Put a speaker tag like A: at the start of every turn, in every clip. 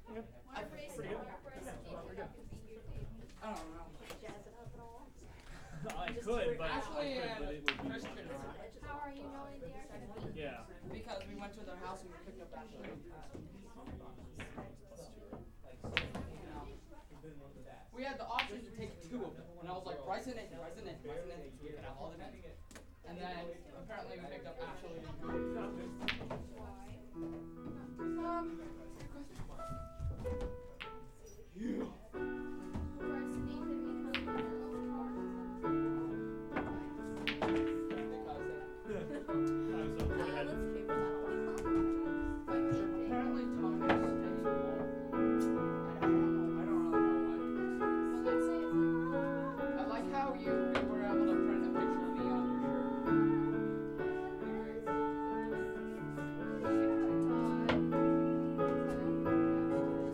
A: I pretty good. I don't know.
B: I could, but
A: Ashley
B: I could, but
A: and
B: it would be.
A: Christian are.
C: How are you knowing they are going to be?
B: Yeah.
A: Because we went to their house and we picked up Ashley. We had the option to take two of them, and I was like, Bryson in, Bryson in, Bryson in, so we could have all the names. And then apparently we picked up Ashley and yeah.
C: First name to become their own car.
B: So go ahead.
A: Apparently Thomas stayed home. I don't really know why.
C: Well, let's say it's like,
A: I like how you were able to print a picture of me on your shirt.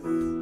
C: Todd,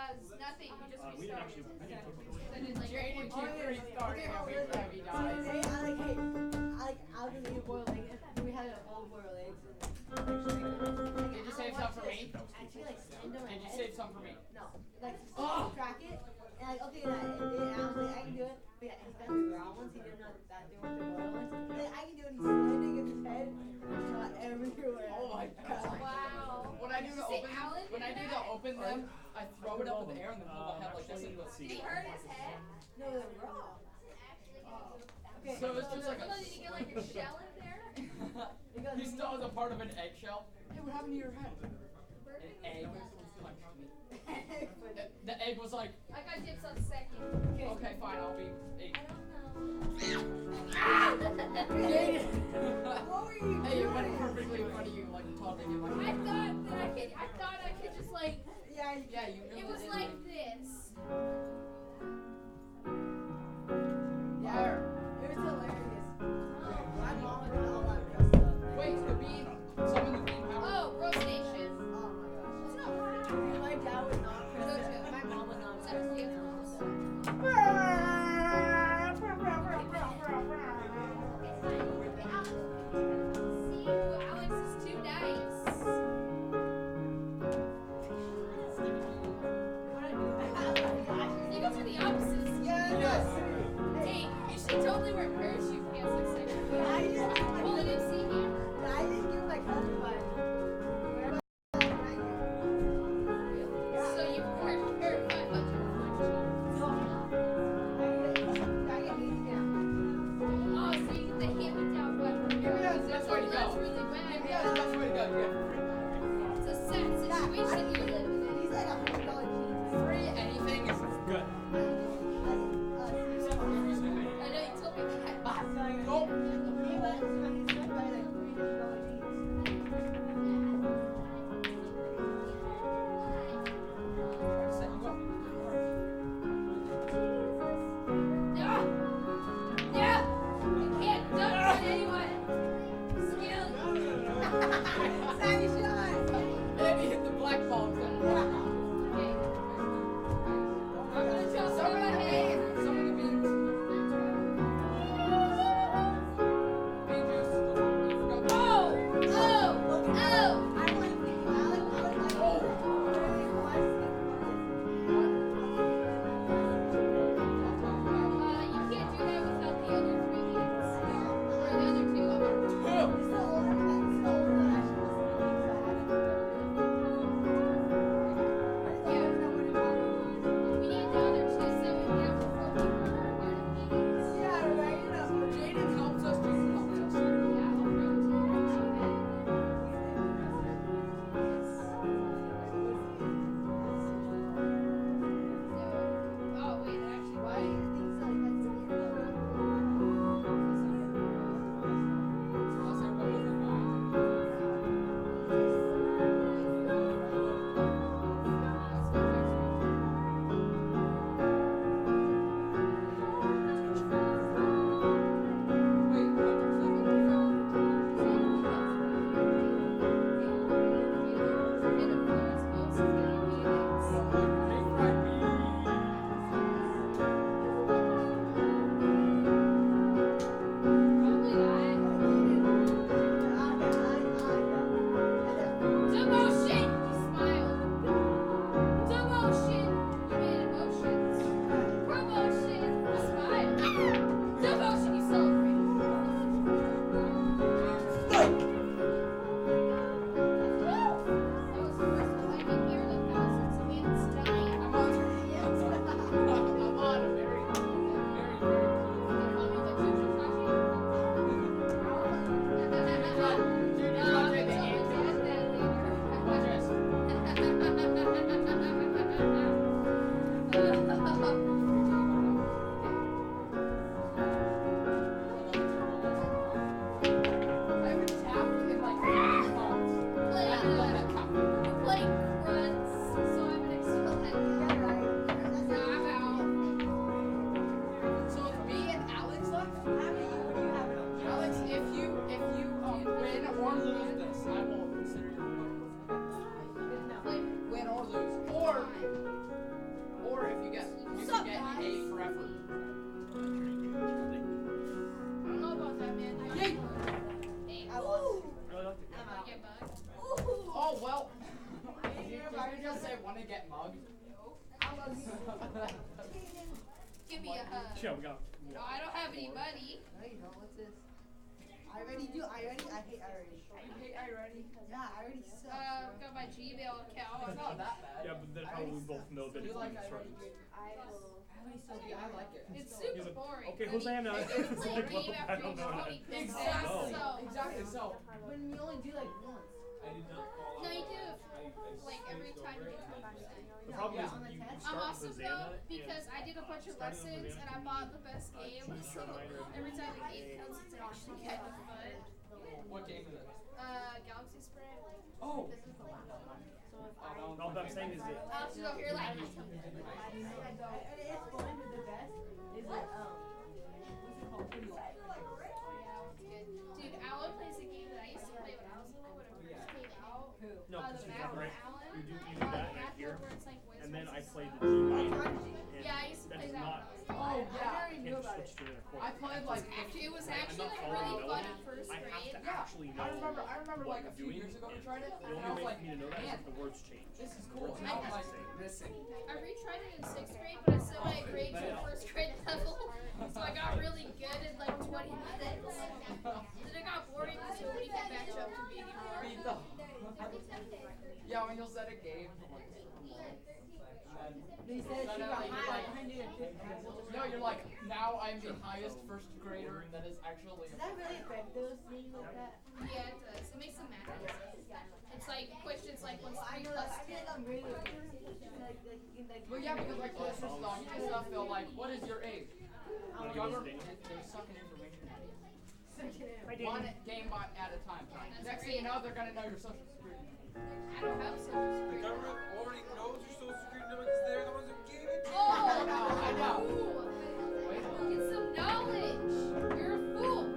C: Nothing. We just
B: We didn't actually.
C: restarted.
B: We didn't talk about
C: And then like
A: Jane and Jim restarted every time he
D: So
A: died.
D: today, I was gonna eat boiled eggs, and we had a whole boiled eggs. And,
A: Did you save some for me?
D: Actually, like, stand on my
A: Did you
D: head.
A: save some for me?
D: No, like,
A: Oh!
D: crack it, and like, okay, that, and I was like, I can do it. But yeah, he's done the ground ones, he did not that do with the boiled ones. Then I can do it, he's landing in his head, and shot everywhere.
A: Oh my god.
C: Wow.
A: When I do the
C: Say
A: open,
C: Alan
A: when I
C: did
A: do
C: that?
A: the open them, I throw it up in the air and then hold my head like this into a
C: Did he
A: seat.
C: hurt his head?
D: No, they're raw. Okay.
A: So it's just like
C: Hold on, did you get like a shell in there?
A: He still has a part of an eggshell. Hey, what happened to your head? An egg punched me. The egg was like,
C: I got dips on second.
A: okay, fine, I'll be eight.
C: I
D: What were you
A: Hey, you went
D: doing?
A: perfectly in front of you, like taunting him.
C: don't know. I thought I could just like,
D: Yeah, you
A: Yeah, you really
C: it was
A: did.
C: like this.
D: Yeah, it was hilarious. My mom had done all that real stuff.
A: Wait, the bean, summon the bean power.
C: Oh, roast station.
D: Oh my gosh.
C: It's not hard.
D: My dad was not
C: Go
D: impressed.
C: to.
D: My mom was not
C: What's
D: impressed.
C: See, Alex is too nice.
D: What I
B: Yeah, we got.
C: No, I don't have any money.
D: No, you don't. What's this? I already do. I hate already.
A: You hate I already?
D: Yeah, I already suck.
C: Got my Gmail account.
A: It's not that bad.
B: Yeah, but then how we both know that
A: You
B: it's
A: like
B: being
A: I already?
B: started.
D: I will. I already so
A: Yeah, I like it.
C: It's
B: He's
C: super
B: like,
C: boring.
B: okay,
C: I mean,
B: Hosanna.
C: I
B: It's
C: play
B: like,
C: game
B: well, I
C: after
B: don't know how to-
C: game.
A: Exactly.
C: So,
A: Exactly. So.
D: When you only do like once.
C: no, you do like every time you do 20%.
B: The problem
A: Yeah.
B: is
D: On the
B: you
D: test?
B: start
C: I'm
B: with
C: awesome
B: Hosanna
C: though because I did a bunch of
B: starting with
C: lessons
B: Hosanna
C: and I
B: can
C: bought
B: be
C: the best game.
B: two
C: So
B: sharp minor
C: every time the game comes, it's actually kind of fun.
A: What game is it?
C: Galaxy Sprint.
A: Oh.
D: This is the last one. So if I.
B: No, what I'm saying is that
C: I'll have to go here like.
D: It's fun, but the best is like what's it called? Pretty light.
C: Dude, Alan plays a game that I used to play when I was little when it first came out.
D: Who?
B: no,
C: The
B: because you
C: map
B: have
C: with
B: right,
C: Alan.
B: you do that right here,
C: where it's like
B: and then I
C: Wizards.
B: played the G minor, and
C: Yeah, I used to
B: that's
C: play that
B: not.
C: when I was
A: Oh
D: I
A: yeah.
D: already knew
B: Can't
D: about
B: switch
D: it.
B: to another chord.
A: I played like.
C: Actually, it was
B: I'm
C: actually
B: not
C: like
B: following
C: really
B: the
C: fun
B: melody.
C: in first
B: I have
C: grade.
B: to
A: Yeah.
B: actually know.
A: I remember
B: what
A: like a
B: you're
A: few
B: doing,
A: years ago we
B: and
A: tried it.
B: The
A: And I
B: only
A: was
B: way
A: like,
B: for me to know that is
A: man,
B: if the words change.
A: this is cool. And now I'm like missing.
C: I retried it in sixth grade, but I set my grade to first grade level, so I got really good in like 20 minutes. Then it got boring because nobody could match up to me anymore.
A: Beat the. Yeah, when you'll set a game.
D: They said she got high 150.
A: No, you're like, now I'm the highest first grader that is actually.
D: Does that really affect those things like that?
C: Yeah, it does. It makes them math easy. It's like questions like what's
D: Well, I
C: 3
D: know
C: plus
D: that. I feel
C: 10.
D: like I'm really like
A: Well, yeah, because like the sisters on and stuff, they'll like, what is your age?
B: Wanna give us a
A: Government,
B: ding?
A: they're sucking information out of you.
B: Hi,
A: One
B: Ding.
A: game at a time. Next thing you know, they're gonna know your social security.
C: I don't have social
E: The
C: security.
E: government already knows your social security number because they're the ones who gave it to you.
C: Oh!
A: I know.
C: Ooh. Get some knowledge. You're a fool. Oh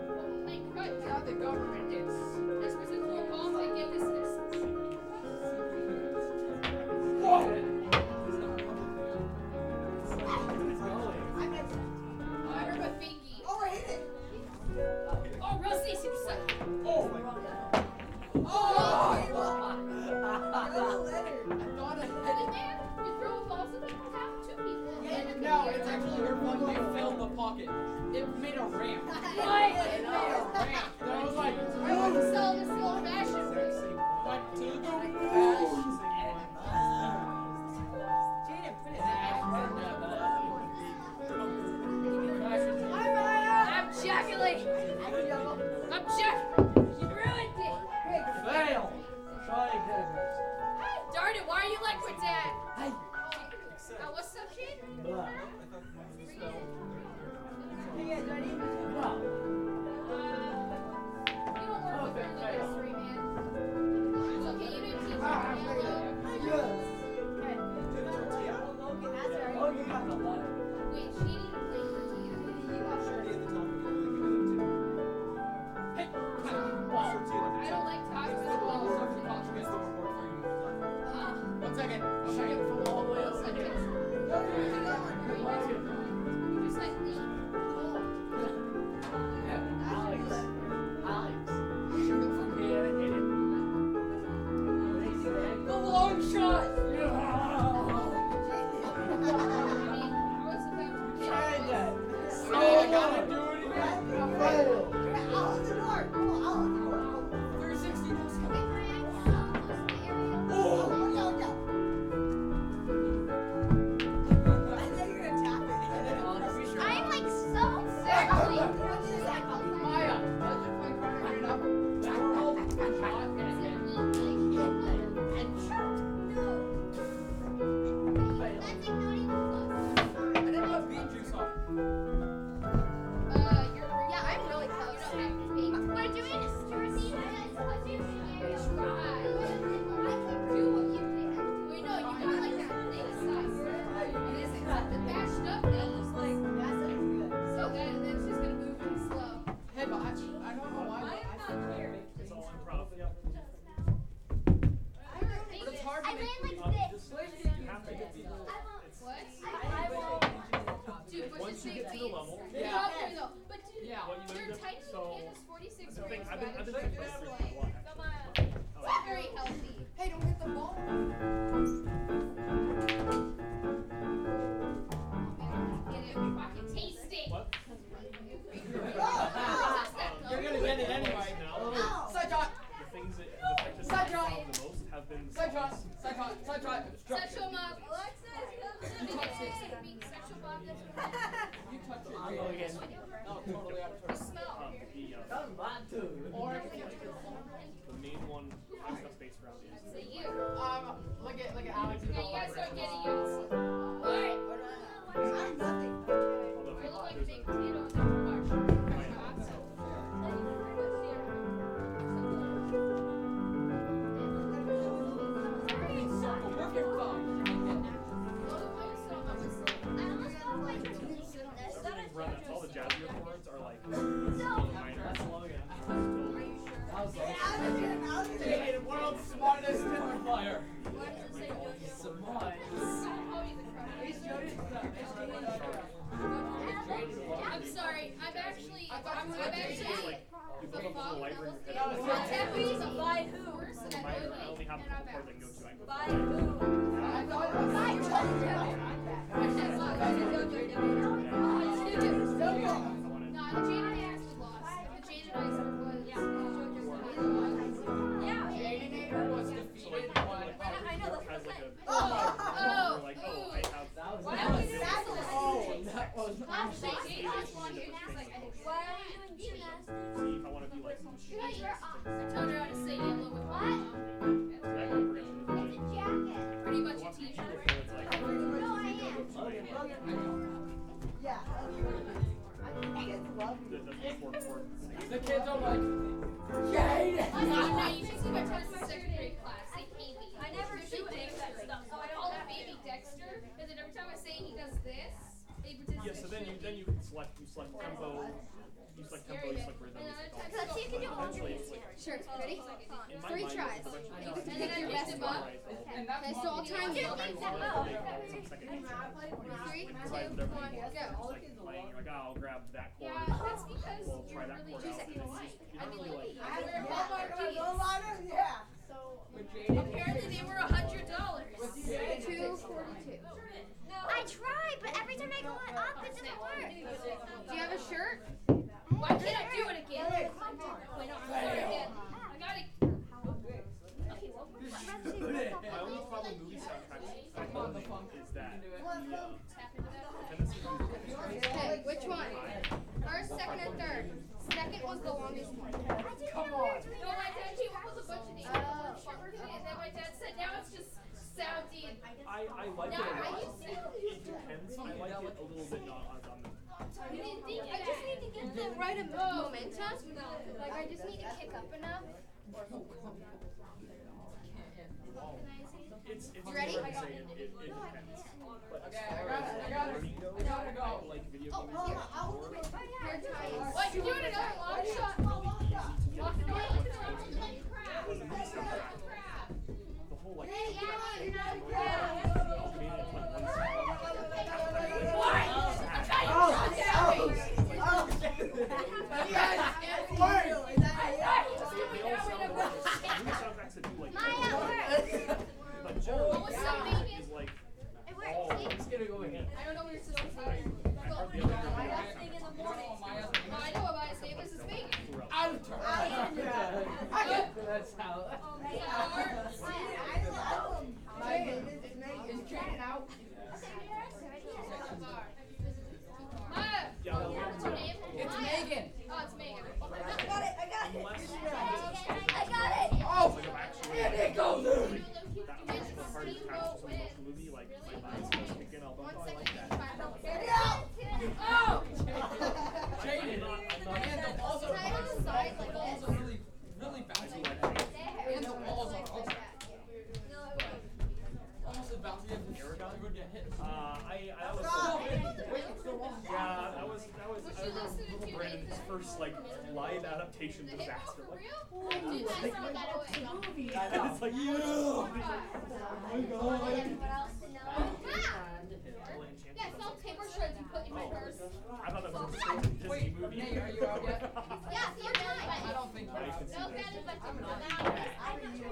C: my Christ.
A: Yeah, the government is.
C: This person's full balls and get this.
A: Whoa!
D: I got
C: I heard a fingy.
D: Oh, I hit it.
C: Oh, Rusty, you suck.
A: Oh!
D: Oh!
A: I thought I hit
C: Hey,
A: it.
C: man, you throw a ball so they can have 2 people.
D: Yeah,
A: No, it's actually your fault. You filled the pocket. It made a ramp.
C: What?
A: It made a ramp. Then I was like,
C: I want to sell this old fashioned way.
A: went to the bash.
D: Jaden, put it back.
C: I'm ejaculating. I'm ejaculating. You ruined it.
A: Fail. Try again.
C: Darn it, why are you like my dad?
A: Hey.
C: What's up, Jade?
D: Hey, guys, ready?
C: You don't work with her history, man. It's okay, you didn't teach her yellow.
D: Okay, that's right.
C: Wait, she didn't play tortilla.
D: You got sure.
A: Hey.
C: I don't like tacos at all.
A: One second. I'm gonna get it from all the way up.
C: Just like me.
A: Shoot it from here and hit it. The long shot.
C: I was about to
A: Oh, I gotta do it again.
D: I'll hold the door. Come on, I'll hold the door.
A: 360 just
D: Oh, no, no. I know you're gonna tap it.
C: I'm like so sexy.
A: Maya, let's just play Friday Night Up. We're holding one shot and it hit. I didn't have beet juice on.
C: Yeah, I'm really close. You don't have to pay. We're doing a Jersey. Try. Do what you can. We know you got like that thing size. It isn't the bashed up thing. It's like so that's just gonna move really slow.
A: Hey, but I don't know why. but I feel like
B: It's all improv. Yep.
A: But it's hard to make.
B: You have to get these.
C: What? Dude, push
B: Once
C: the
B: you get to the
C: same
B: level,
C: They're
A: Yeah.
C: not there though. But dude,
A: Yeah.
B: what you
C: they're
B: learned.
C: tiny
B: So
C: little kids, 46
B: the thing
C: grades.
B: I've been
C: It's
B: thinking about this for a while.
C: Come on.
B: Oh,
C: It's very healthy.
A: Hey, don't hit the ball.
C: Get it fucking tasty.
B: Logan.
A: No, totally out of turn.
C: Smell.
D: Come on, dude.
A: Or
B: The main one has enough space around it.
C: So you.
A: look at Alex.
C: Yeah, you guys start getting used. Alright.
D: I'm nothing.
C: You look like a big potato in the
A: Circle with your thumb.
B: That's all the jazzier chords are like minor.
A: That's Logan.
D: Dude,
A: World's smartest guitar player.
C: I'm sorry. I'm actually the
B: Like,
C: father
B: light ring.
C: by who?
B: I only have the chord that can go to. I can go
C: By
B: to.
C: who? No, the Jane and I actually lost. The Jane and I was.
A: Janinator was defeated
B: So,
A: when
B: like,
C: I know the
B: has like a
C: Oh,
B: like, oh, I have
C: why are we doing
A: that was
C: Why are we doing gymnastics?
B: see if I want to be like
C: I told her how to say yellow with my mom. Pretty much a t-shirt.
D: Yeah. Kids love me.
A: the kids are like, Jade!
C: No, you should see my first and second grade class. They hate me. I never do Dexter. So I call him baby Dexter, and then every time I say he does this, they pretend
B: Yeah, so then you can select tempo, you select rhythm.
C: Let's see if you can do one.
B: Eventually it's like
C: Sure, ready?
B: in my
C: 3
B: mind,
C: tries.
B: it's eventually
C: And then I mix them up.
A: And that's
C: Okay, so I'll time you. 3, 2, 1, go.
B: Playing, you're like, oh, I'll grab that chord.
C: Yeah, that's because
B: We'll try
C: you're
B: that
C: really
B: chord
C: just
B: out. And it's just, you
C: I
B: don't
C: mean,
B: really like.
C: I wear Hallmark jeans.
D: Yeah.
C: Apparently they were $100. 242.
F: I try, but every time I go up, it doesn't work.
C: Do you have a shirt? Why can't I do it again? Wait, no, I'm sorry again. I gotta.
B: My only problem with movie soundtracks is that the tendency to
C: Okay, which one? First, second, or third? Second was the longest one.
F: Come on.
C: No, my dad came up with a bunch of names. And then my dad said, now it's just sounding.
B: I like it a
C: Now,
B: lot.
C: are you serious?
B: It depends. I like it a little bit not on the.
C: You didn't think I just need to get the right momentum. Like, I just need to kick up enough.
B: It's
C: ready?
B: hard to say it depends. But as
A: Okay,
B: far
A: I
B: as
A: gotta
B: learning goes,
A: go.
B: I like video games more.
C: What, you're doing another long shot? Walking away.
B: Because the movie soundtrack, the whole like. Soundtracks that do like. But generally,
C: What's up, baby?
B: is like.
F: It
B: all
F: works.
A: Let's get it going again.
C: I don't know where your sister's
B: I
C: name is.
B: hardly ever hear
C: My
B: about
C: last thing in the morning.
A: Oh, my other
C: I know about his name. This is Megan.
B: throughout.
A: Out of turn. That's how. Is Jaden out?
C: Maya,
B: Yeah, well,
C: what's your name?
A: It's
C: Maya.
A: Megan.
C: Oh, it's Megan.
B: unless
A: Oh!
B: like I'm actually
A: And it goes in!
B: that was the hardest patch to watch the movie, like my mind's just kicking, I'll go, oh, I like that.
C: Oh!
A: Jaden.
B: I'm not
A: And the walls are
C: Can I have a side like
A: walls
C: this?
A: are really, really bouncy. And the walls are also almost as bouncy as the Aragon would get hit.
B: that was yeah, that was I remember Brandon's first like live adaptation
C: The hip hop
B: disaster.
C: for
B: Like,
C: real? I did not know that way.
B: it's like yeah. Oh my
C: Yeah, salt, paper, shreds you put in my purse.
B: I thought that was a straight Disney
A: Wait,
B: movie.
A: Nate, are you out yet?
C: Yeah, third time.
A: I don't think
B: I can see
C: No,
B: that.
C: that is like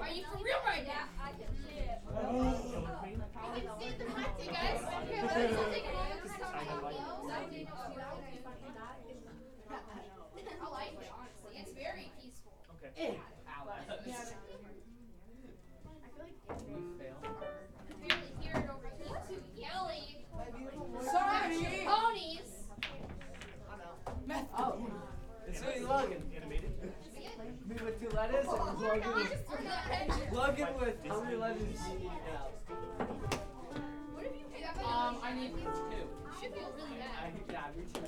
C: Are you for real right now? I can see it. I can see the hot thing, guys. Here, let me take a moment to talk about I like it, honestly. It's very peaceful.
B: Okay.
A: Alex.
C: I can barely hear it over here.
A: need 2.
C: Should feel really bad.
A: Yeah, me too.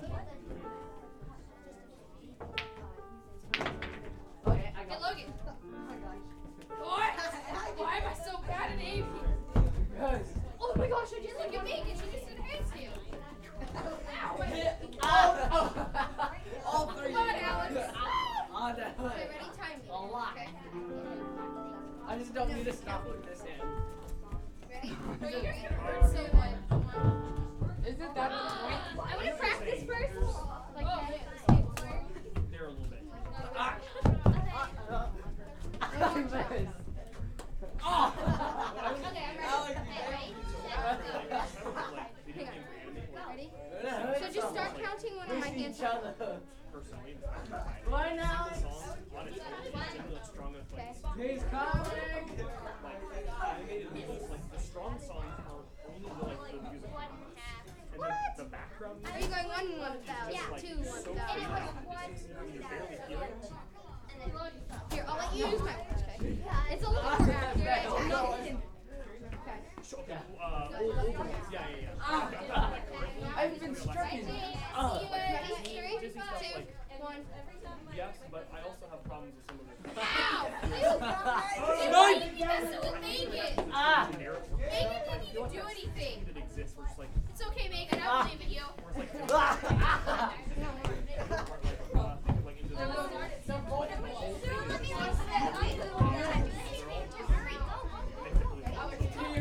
A: Okay, I
C: Hey,
A: got
C: Logan.
D: Oh my gosh.
C: What? Why am I so bad at AP?
A: Guys.
C: Oh my gosh, I just look at Megan. She just did a handstand. Ow.
A: All 3.
C: Come on, Alex.
A: On that
C: Okay,
A: way.
C: ready? Time me.
A: A lot.
C: Okay.
A: I just don't need to stop with this hand.
C: Ready? Bro, you're gonna hurt so much. Come on.
A: Isn't that the point?
C: I want to practice first. Like that.
B: There a little bit.
A: Ah! I missed. Oh!
C: Okay, I'm ready.
A: Alex,
C: Okay, ready? Hang on. Ready? So just start counting when my hands
A: each other.
B: Personally,
A: Why now?
B: the song on its own is like strong enough. Like,
A: He's coming.
B: like animated music, like the strong songs are only the like the music. And then the background
C: Are
B: music
C: you going 1 and 1 without?
B: is like
C: 2
B: so
C: 1 without.
B: you're barely feeling it.
C: Here, I'll let you use my watch, okay? It's a little more accurate.
A: Oh, no.
C: Okay.
B: Okay, old ones. Yeah.
A: I've been stricken.
C: Ready? 3, 2, 1.
B: Yes, but I also have problems with some of the
C: Ow!
B: Oh,
C: Why did you mess with Megan?
A: Ah!
B: generic
C: Megan didn't even do anything.
B: that exists where it's like,
C: It's okay, Megan. I believe in you.
B: where it's like,
A: Ah!
B: like into the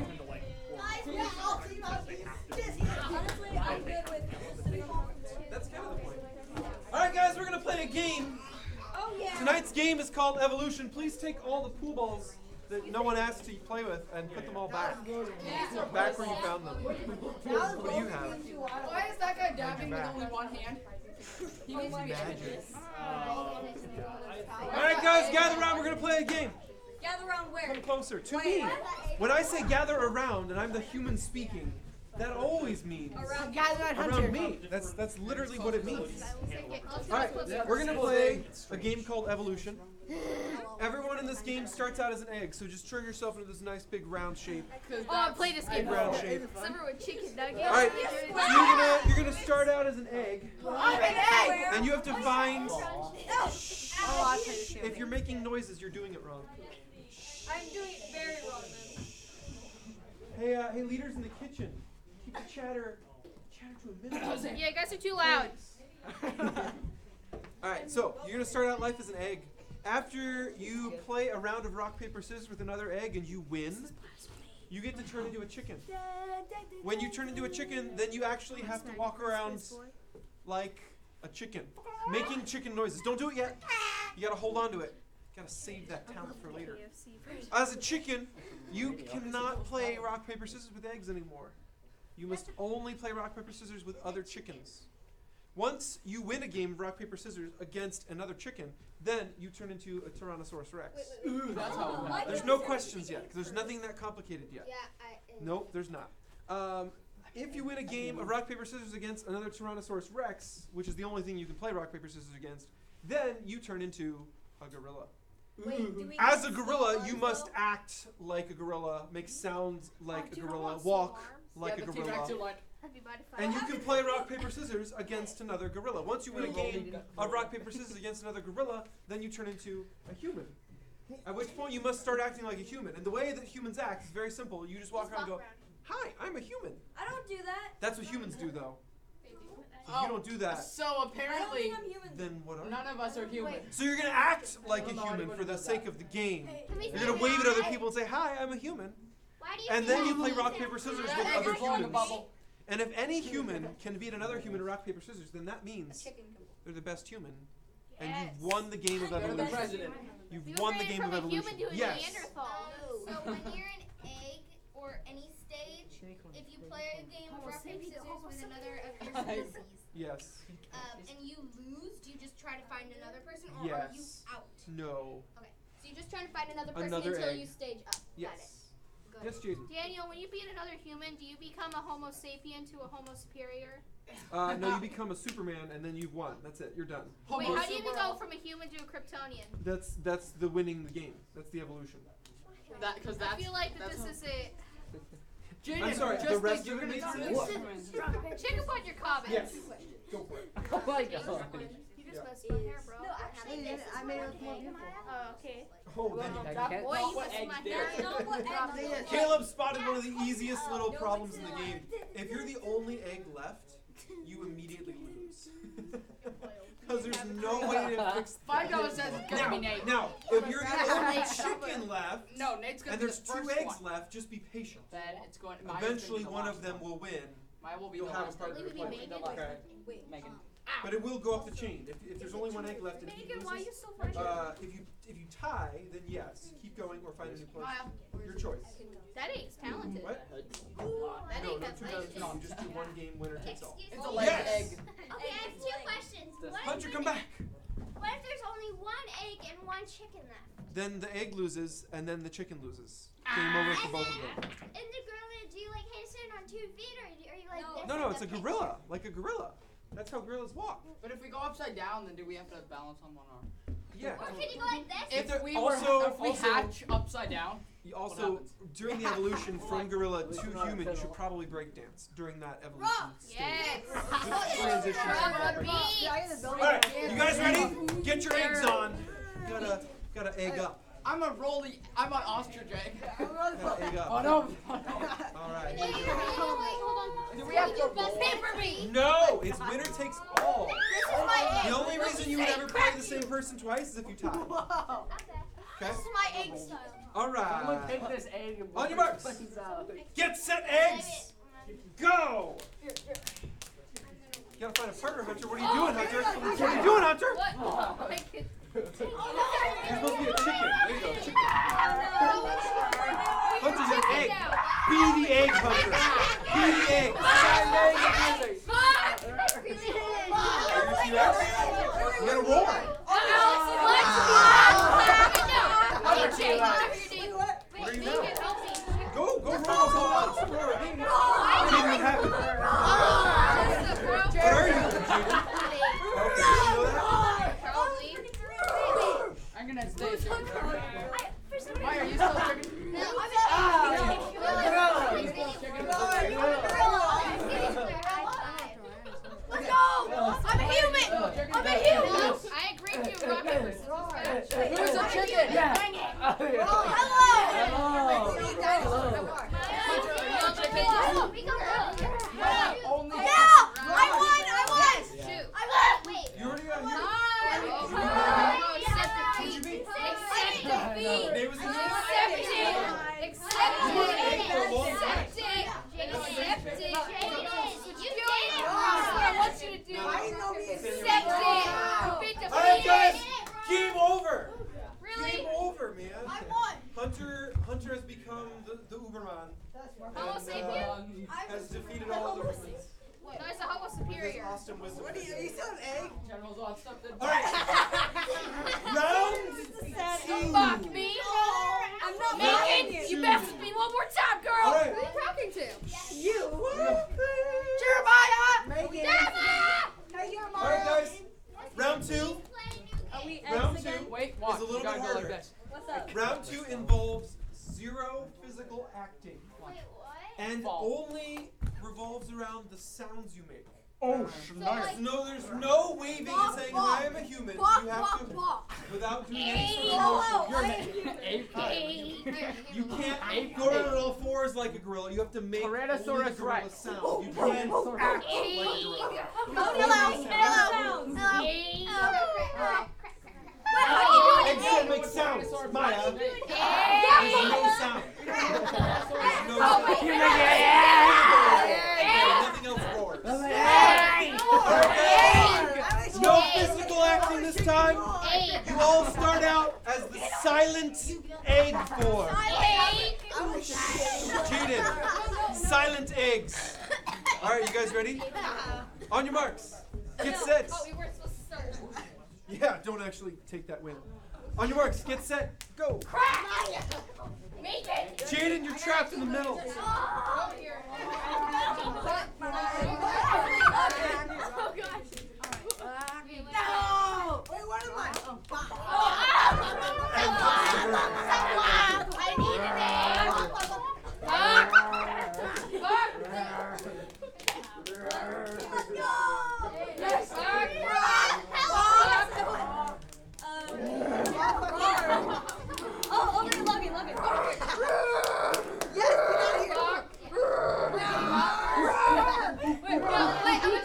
B: into like
E: That's kind of the point. Alright guys, we're gonna play a game.
D: Oh yeah.
E: Tonight's game is called Evolution. Please take all the pool balls that no one asked to play with and put them all back. Back where you found them. What do you have?
A: Why is that guy dabbing with only one hand? He needs to be
E: Magic.
A: educated.
E: Alright guys, gather around, we're gonna play a game.
D: Gather around where?
E: Come closer to me. When I say gather around and I'm the human speaking, that always means
D: Gather around
E: around me. That's literally what it means. Alright, we're gonna play a game called Evolution. Everyone in this game starts out as an egg, so just turn yourself into this nice big round shape.
C: Oh, I played this game
E: Big round
C: before.
E: shape.
C: Summer with chicken nuggets.
E: Alright, so you're gonna start out as an egg,
D: I'm an egg.
E: and you have to find.
D: Oh, I played this game.
E: If you're making noises, you're doing it wrong.
D: I'm doing it very wrong,
E: Hey, leaders in the kitchen, keep the chatter to a minimum.
C: Yeah, you guys are too loud.
E: Alright, so you're gonna start out life as an egg. After you play a round of rock, paper, scissors with another egg and you win, you get to turn into a chicken. When you turn into a chicken, then you actually have to walk around like a chicken, making chicken noises. Don't do it yet. You gotta hold on to it. Gotta save that talent for later. As a chicken, you cannot play rock, paper, scissors with eggs anymore. You must only play rock, paper, scissors with other chickens. Once you win a game of rock, paper, scissors against another chicken, then you turn into a Tyrannosaurus Rex.
A: Ooh, that's how it
E: There's no questions yet, because there's nothing that complicated yet. Nope, there's not. If you win a game of rock, paper, scissors against another Tyrannosaurus Rex, which is the only thing you can play rock, paper, scissors against, then you turn into a gorilla. As a gorilla, you must act like a gorilla, make sounds like a gorilla, walk like a gorilla. And you can play rock, paper, scissors against another gorilla. Once you win a game of rock, paper, scissors against another gorilla, then you turn into a human. At which point you must start acting like a human. And the way that humans act is very simple. You just walk around and go, "Hi, I'm a human."
D: I don't do that.
E: That's what humans do, though. So if
A: Oh,
E: you don't do that,
A: So
D: I don't
A: apparently,
D: think I'm human.
E: then what are you?
A: none of us are human.
E: So you're going to act like a human for the sake of the game. You're going to wave at other people and say, "Hi, I'm a human." And then you play rock, paper, scissors with
A: That egg
E: other
A: is blowing a
E: humans.
A: bubble.
E: And if any human can beat another human at rock, paper, scissors, then that means they're the best human. And you've won the game of
A: They're the
E: evolution.
A: president.
E: You've won the game of evolution. Yes.
F: So when you're an egg or any stage, if you play a game of rock, paper, scissors with another of your species,
E: Yes.
F: and you lose, do you just try to find another person, or are you
E: Yes.
F: out?
E: No.
F: Okay, so you're just trying to find another person
E: Another
F: until
E: egg.
F: you stage up. Got it.
E: Yes.
F: Good.
E: Yes, Jaden.
C: Daniel, when you beat another human, do you become a Homo sapien to a Homo superior?
E: No, you become a Superman and then you've won. That's it. You're done.
C: Wait,
A: Homo
C: how do you
A: super-
C: go from a human to a Kryptonian?
E: That's the winning the game. That's the evolution.
A: Because
C: I feel like that this is it.
A: Jaden,
E: I'm sorry,
A: just
E: the rest
A: think
E: of it
A: you're
E: makes
A: gonna
E: sense?
C: Check up on your comments.
E: Yes. Go for it.
G: Oh my god.
C: You just messed my hair, bro.
F: No, actually,
D: Hey,
F: this
D: I
F: is
D: made
F: one
D: it more
F: egg.
D: beautiful.
C: Oh, okay.
E: Oh, then you
G: I can't.
C: Boy,
A: Not
C: you
A: what
C: messed
A: eggs
C: my
A: did.
C: hair.
F: Not what eggs did.
E: Caleb spotted one of the easiest little problems in the game. If you're the only egg left, you immediately lose. Because there's no way to fix
A: $5 says it's gonna be Nate.
E: Now, if you're the only chicken left,
A: No, Nate's gonna
E: and
A: be
E: there's
A: the
E: 2
A: first
E: eggs
A: one.
E: left, just be patient.
A: Then it's going. Maya's gonna
E: Eventually,
A: be the
E: one
A: last
E: of them will win.
A: Maya will be
E: You'll
A: the
E: have a
A: last.
E: partner to
C: Will
E: play
C: it be
E: with.
C: Megan?
E: Okay.
A: Megan.
E: But it will go up the chain. If there's only one egg left and he
C: Megan, why are you
E: loses,
C: so funny?
E: if you tie, then yes, keep going or find a new place.
C: Maya,
E: Your choice.
C: that ain't talented.
E: What?
C: That
E: No,
C: ain't
E: no
C: that
E: 2
C: late.
E: does. No, you just do one game, winner takes all.
F: Excuse
A: It's a
F: me.
A: leg
E: Yes!
A: egg.
F: Okay, I have 2 questions.
E: Hunter, come back.
F: What if there's only 1 egg and 1 chicken left?
E: Then the egg loses, and then the chicken loses. Game over for both of them.
F: In the gorilla, do you like handstand on 2 feet or are you like this?
E: No,
F: in
E: no,
F: the
E: it's a
F: picture?
E: gorilla, like a gorilla. That's how gorillas walk.
A: But if we go upside down, then do we have to balance on one arm?
E: Yeah.
F: Or can you go like this?
A: If
E: there-
A: we
E: also-
A: if we
E: also-
A: hatch upside down,
E: You
A: What
E: also,
A: happens?
E: during the evolution from gorilla to human, you should probably break dance during that evolution stage.
C: Yes.
E: Just transition.
C: Run, run, beat.
E: Alright, you guys ready? Get your eggs on. Gotta egg up.
A: I'm an ostrich egg.
E: Gotta egg
A: Oh
E: up.
A: no!
E: Alright.
F: Wait, hold on.
A: Do we have to
F: Best
A: roll?
F: paper me.
E: No, it's winner takes all.
F: This is my egg.
E: The only reason you would ever play the same person twice is if you tie.
D: Whoa.
F: This
E: Okay?
F: is my egg style.
G: Someone
E: Alright.
G: take this egg and
E: On your marks.
G: plays out.
E: Get set eggs. Go. You gotta find a partner, Hunter. What are you doing, Hunter? What are you doing, Hunter?
C: What? Make it-
E: You're supposed to be a chicken. There you go, chicken. Hunter's an egg. Be the egg, Hunter. Be the egg. You gotta roll. What are you doing? Go roll those whole ones. Didn't happen. What are you, Jaden? Okay, you know that?
A: I'm gonna stay chicken. Why
F: Why
A: are you still chicken?
F: Let's go! I'm a human! I'm a human!
C: I agree with you, rock, paper, scissors.
A: Who's a chicken?
G: Yeah.
C: Dang it.
F: Hello!
A: Only.
F: I won!
C: Shoot.
F: Wait.
E: You already got
C: Oh,
E: here.
C: accept
E: What'd
C: defeat.
E: you beat?
C: Accept defeat.
E: Name was in
C: Accept it. Accept
E: You were an egg
C: it.
E: for a long time.
C: Accept it. Accept it. That's what
F: You
C: you're
F: did
C: doing.
F: it.
C: That's what I want you to do.
D: I didn't know me.
C: Accept it. You beat the
E: Alright, guys.
C: defeat.
E: Game over.
C: Really?
E: Game over, man.
F: I won!
E: Hunter has become the Uberman.
C: Homo
E: and,
C: sapien?
E: has defeated all the Ubermans.
C: No, it's a homo
E: With his
C: superior.
E: awesome wisdom.
D: What are you still an egg?
A: General's on something.
E: Alright. Round
C: Don't mock me.
D: I'm not
C: Megan, you mess with me one more time, girl.
E: All right.
C: Who are you talking to?
D: You.
C: Jeremiah.
D: Megan.
C: Jeremiah.
D: Hey, you're
E: Alright, guys. Round 2.
D: Are we
E: Round
D: eggs
E: 2.
D: again?
A: Wait, watch.
E: It's a little
A: you gotta
E: bit
A: go like
E: harder.
A: this.
D: What's up?
E: Round 2 involves 0 physical acting.
F: Wait, what?
E: And
A: Fall.
E: only revolves around the sounds you make.
G: Oh,
F: like-
E: No, there's no waving and saying, I am a human. You have to, without doing any sort of motion. You can't go around on all fours like a gorilla. You have to make only the
G: Tyrannosaurus
E: gorilla
G: Rex.
E: sound. You can't act like a gorilla. Except make sounds, Maya. There's no sound. There's no sound. Nothing else roars. No physical acting this time. You all start out as the silent egg form. Jaden, silent eggs. All right, you guys ready? On your marks. Get set.
C: Oh, we weren't supposed to start.
E: Yeah, don't actually take that win. On your marks, get set, go.
C: Make it.
E: Jaden, you're trapped in the middle.
C: Over here. Oh gosh.
D: No! Wait, what am I?
F: I need an egg.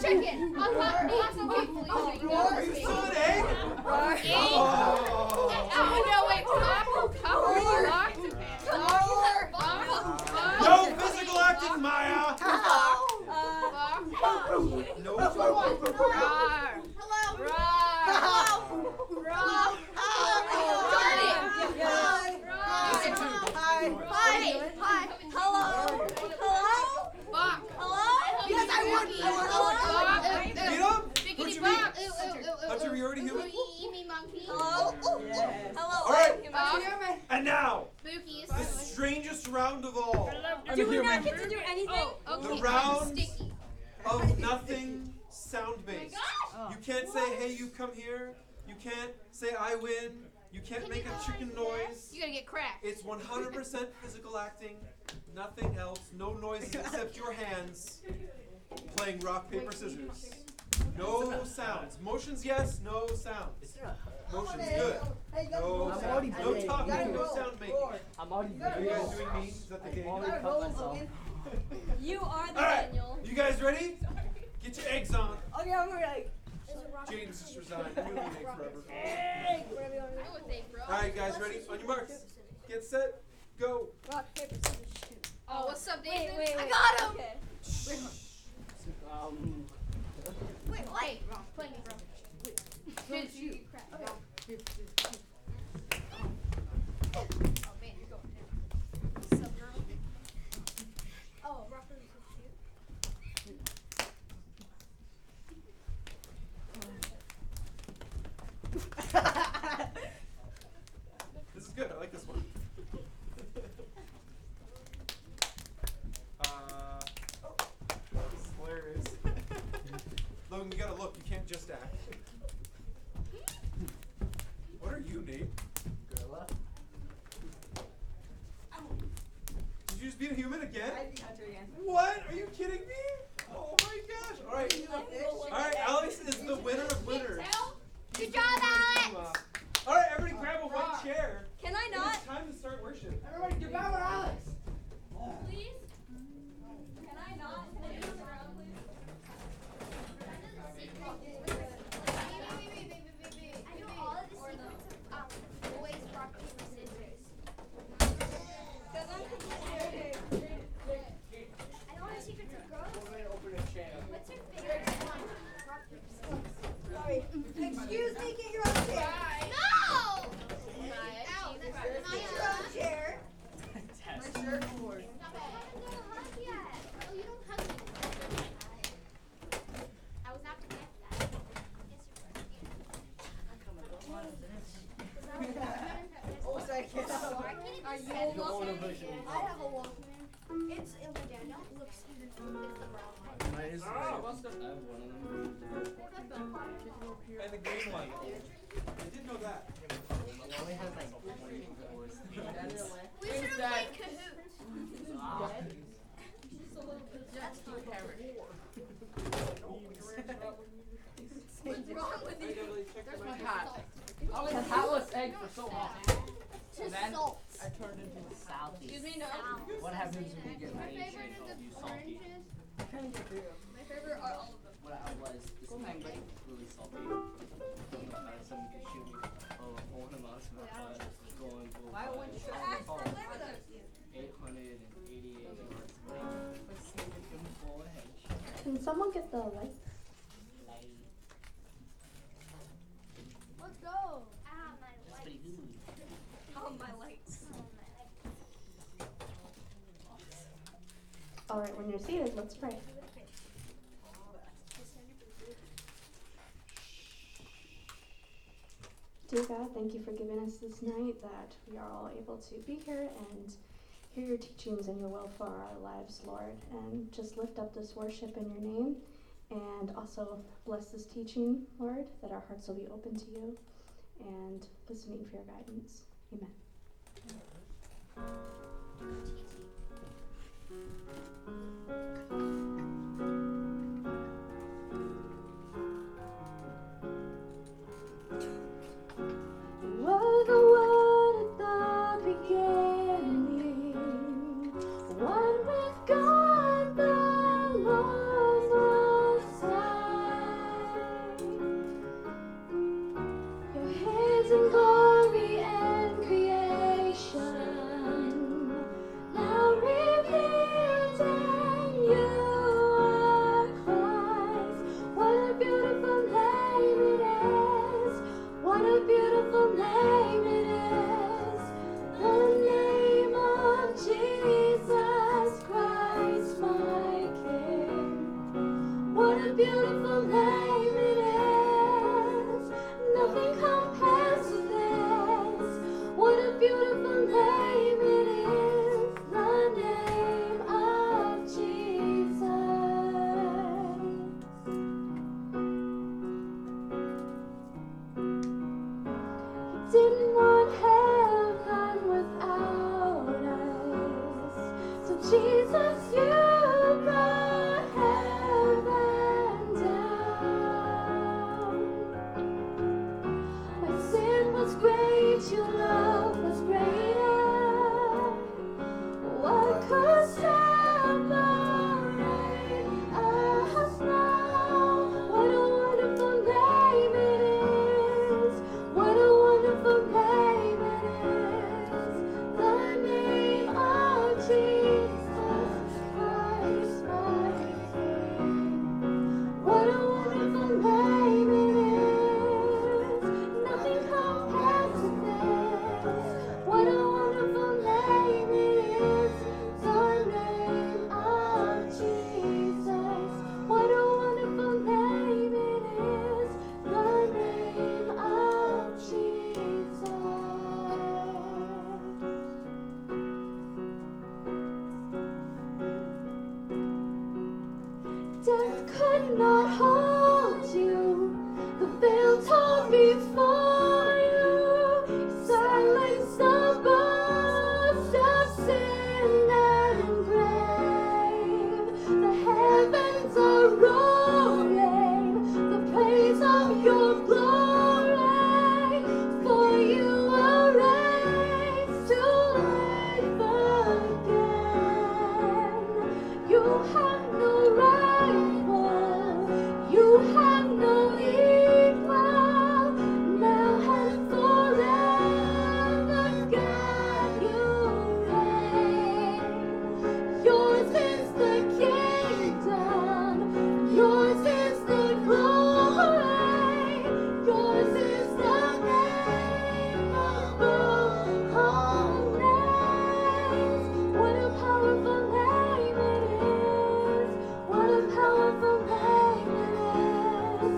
C: chicken. That's okay, Felicia. You gotta
E: Are you
C: speak.
E: still an egg?
C: Oh,
E: Oh.
C: no, wait. How are you locked?
E: No physical acting, Maya. No. Beat him? Hunter, you already human? All right. And now, the strangest round of all.
D: Do we not get to do anything?
E: The round of nothing sound-based. You can't say, hey, you come here. You can't say, I win. You can't make a chicken noise.
C: You gotta get cracked.
E: It's 100% physical acting. Nothing else. No noises except your hands playing rock, paper, scissors. No sounds. Motions, yes. No sounds. Motions, good. No sound. No talking. No sound making.
G: I'm already
E: Are you guys doing me? Is that the game?
D: You are the
E: All right.
D: Daniel.
E: You guys ready? Get your eggs on.
D: Okay, I'm like.
E: Jaden's just resigned. I'm gonna be an egg forever.
D: Whatever you want to do.
C: I would think, bro.
E: All right, guys, ready? On your marks. Get set. Go.
D: Rock, paper, scissors, shoot.
C: Oh, what's up, David?
D: Wait.
C: I got him.
D: Okay.
C: Wait, wrong. Play me, bro. Did you get cracked? Okay. Oh, man, you're going down. What's up, girl?
D: Oh, rock, paper, scissors, shoot.
E: This is good. I like this one. This is hilarious. Logan, you gotta look. You can't just act. What are you, Nate?
G: Gorilla.
E: Did you just beat a human again?
D: I beat Hunter again.
E: What? Are you kidding me? Oh my gosh. All right. All right, Alex is the winner of winners.
F: Good job, Alex.
E: All right, everybody grab a white chair.
D: Can I
E: It's
D: not?
E: time to start worship.
A: Everybody devour Alex.
D: Please? Can I not? Can I use the ground, please?
F: I know all of the secrets of boys, rock, paper, scissors.
D: Because I'm completely
F: I know all the secrets of girls.
A: Open a channel.
F: What's your favorite one? Rock, paper, scissors.
D: sorry. Excuse me, get your own chair.
F: No!
C: Ow,
F: Get
D: Your own chair.
G: Test.
F: I haven't done a hug yet. Oh, you don't hug me. I was not to get that. Yes, you were.
D: Oh, sorry.
F: Are you
G: Go on a version.
F: I have a Walkman. It's in my dad. It looks even. It's the brown one.
G: Mine is
A: I have one of them. And the green one.
E: I did know that.
G: It only has like 24
F: We should have played Kahoot. That's fun. What's wrong with you?
A: There's my hat. I was a hatless egg for so long. And then
F: Salt.
A: I turned into a salad.
C: Excuse me, no.
G: What happens when you get
C: My
G: rage
C: favorite
G: and
C: is
G: call you
C: the
G: salty?
C: oranges. My favorite are all of them.
G: What I was, this is like really salty. Someone could shoot me. Oh, one of us going for
D: Why won't you show
G: oh,
D: us? Play with us.
G: 888 yards. Let's see if we can pull a headshot.
H: Can someone get the lights?
F: Let's go. Ah, my
G: That's
F: light.
G: pretty good.
D: Oh, my lights.
H: All right, when you're seated, let's pray. Dear God, thank you for giving us this night that we are all able to be here and hear your teachings and your will for our lives, Lord. And just lift up this worship in your name and also bless this teaching, Lord, that our hearts will be open to you and listening for your guidance. Amen. Was the word at the beginning, one with God, the Lord was beautiful name it is. Nothing compares to this. What a beautiful name it is. The name of Jesus. He didn't want heaven without us. So Jesus, you brought heaven down. My sin was great, your love was greater. What could separate us now? What a wonderful name it is. What a wonderful name it is. The name of Jesus Christ, my King. What a wonderful name it is. Nothing compares to this. What a wonderful name it is. The name of Jesus. What a wonderful name it is. The name of Jesus. Death could not hold you. The veil tore before you. Silence the boast of sin and grave. The heavens are roaring the praise of your glory. For you were raised to life again. You have no rival. You have no equal. Now and forever, God, you reign. Yours is the kingdom. Yours is the glory. Yours is the name above all names. What a powerful name it is. What a powerful name it is.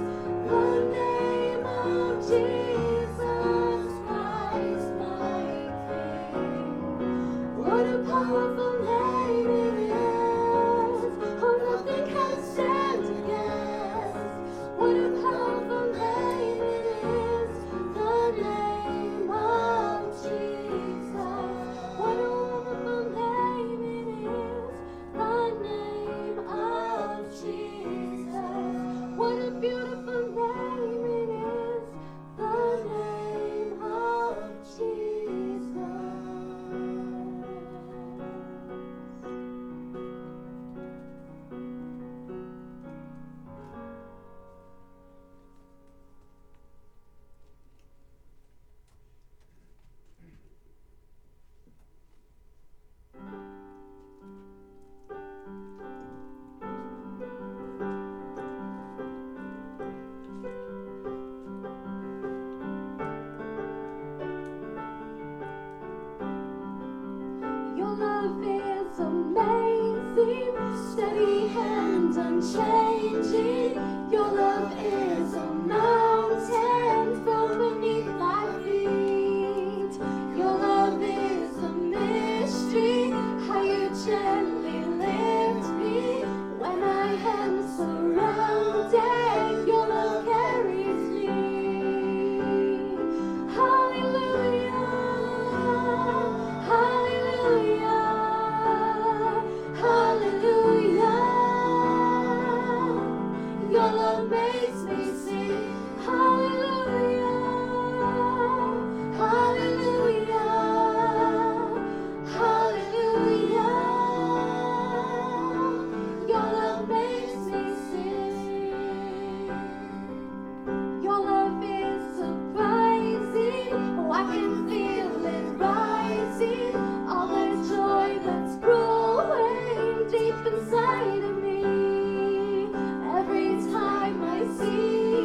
H: The name of Jesus Christ, my King. What a powerful name it is. Oh, nothing can stand against. What a powerful name it is. The name of Jesus. What a wonderful name it is. The name of Jesus. What a beautiful name it is. The name of Jesus. Your love is amazing, steady and unchanging. Your love is a mountain from beneath my feet. Your love is a mystery, how you gently lift me when I am surrounded. Your love carries me. Hallelujah. Hallelujah, hallelujah. Your love makes me sing. Hallelujah, hallelujah, hallelujah. Your love makes me sing. Your love is surprising. Oh, I can feel it rising. All the joy that's growing deep inside of me. Every time I see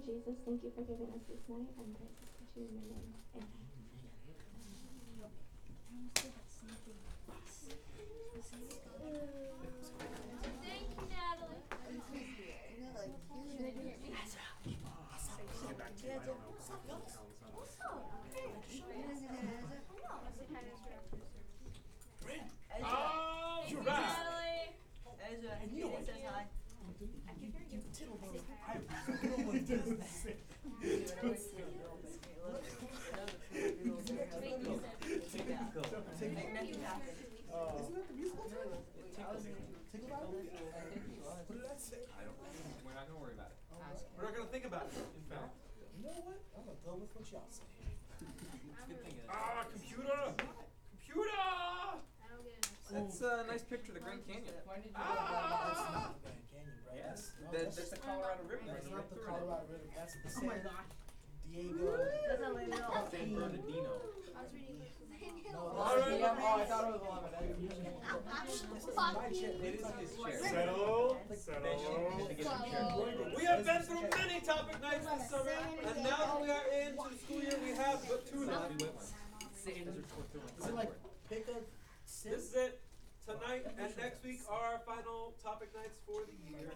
H: Jesus, thank you for giving us this night and praise us to you in your name. Amen.
C: Thank you, Natalie.
B: Get back to you. I don't know.
E: Oh, you're right.
D: Ezra, he says hi. I can hear you.
G: We're not gonna worry about it.
E: We're not gonna think about it. In fact.
I: You know what? I'm gonna go with what y'all say.
G: Good thing is.
E: Computer! Computer!
C: I don't get it.
G: That's a nice picture of the Grand Canyon.
A: When did you
I: That's not the Grand Canyon, right?
G: Yes.
I: No,
G: That's the Colorado River.
I: That's not the
G: Right
I: Colorado River. That's the
D: Oh my
I: San
D: god.
I: Diego.
D: That's not letting it off.
G: San Bernardino.
C: I was reading this.
I: No,
A: Oh,
I: that's
A: I thought it was 11.
I: this is my chair.
G: It is his chair.
B: Settle.
G: They
B: Settle.
G: should get some chair.
E: We have been through many topic nights this summer, and now that we are into the school year, we have but two now.
I: Is it like pick a sip?
E: This is it. Tonight and next week are our final topic nights for the year.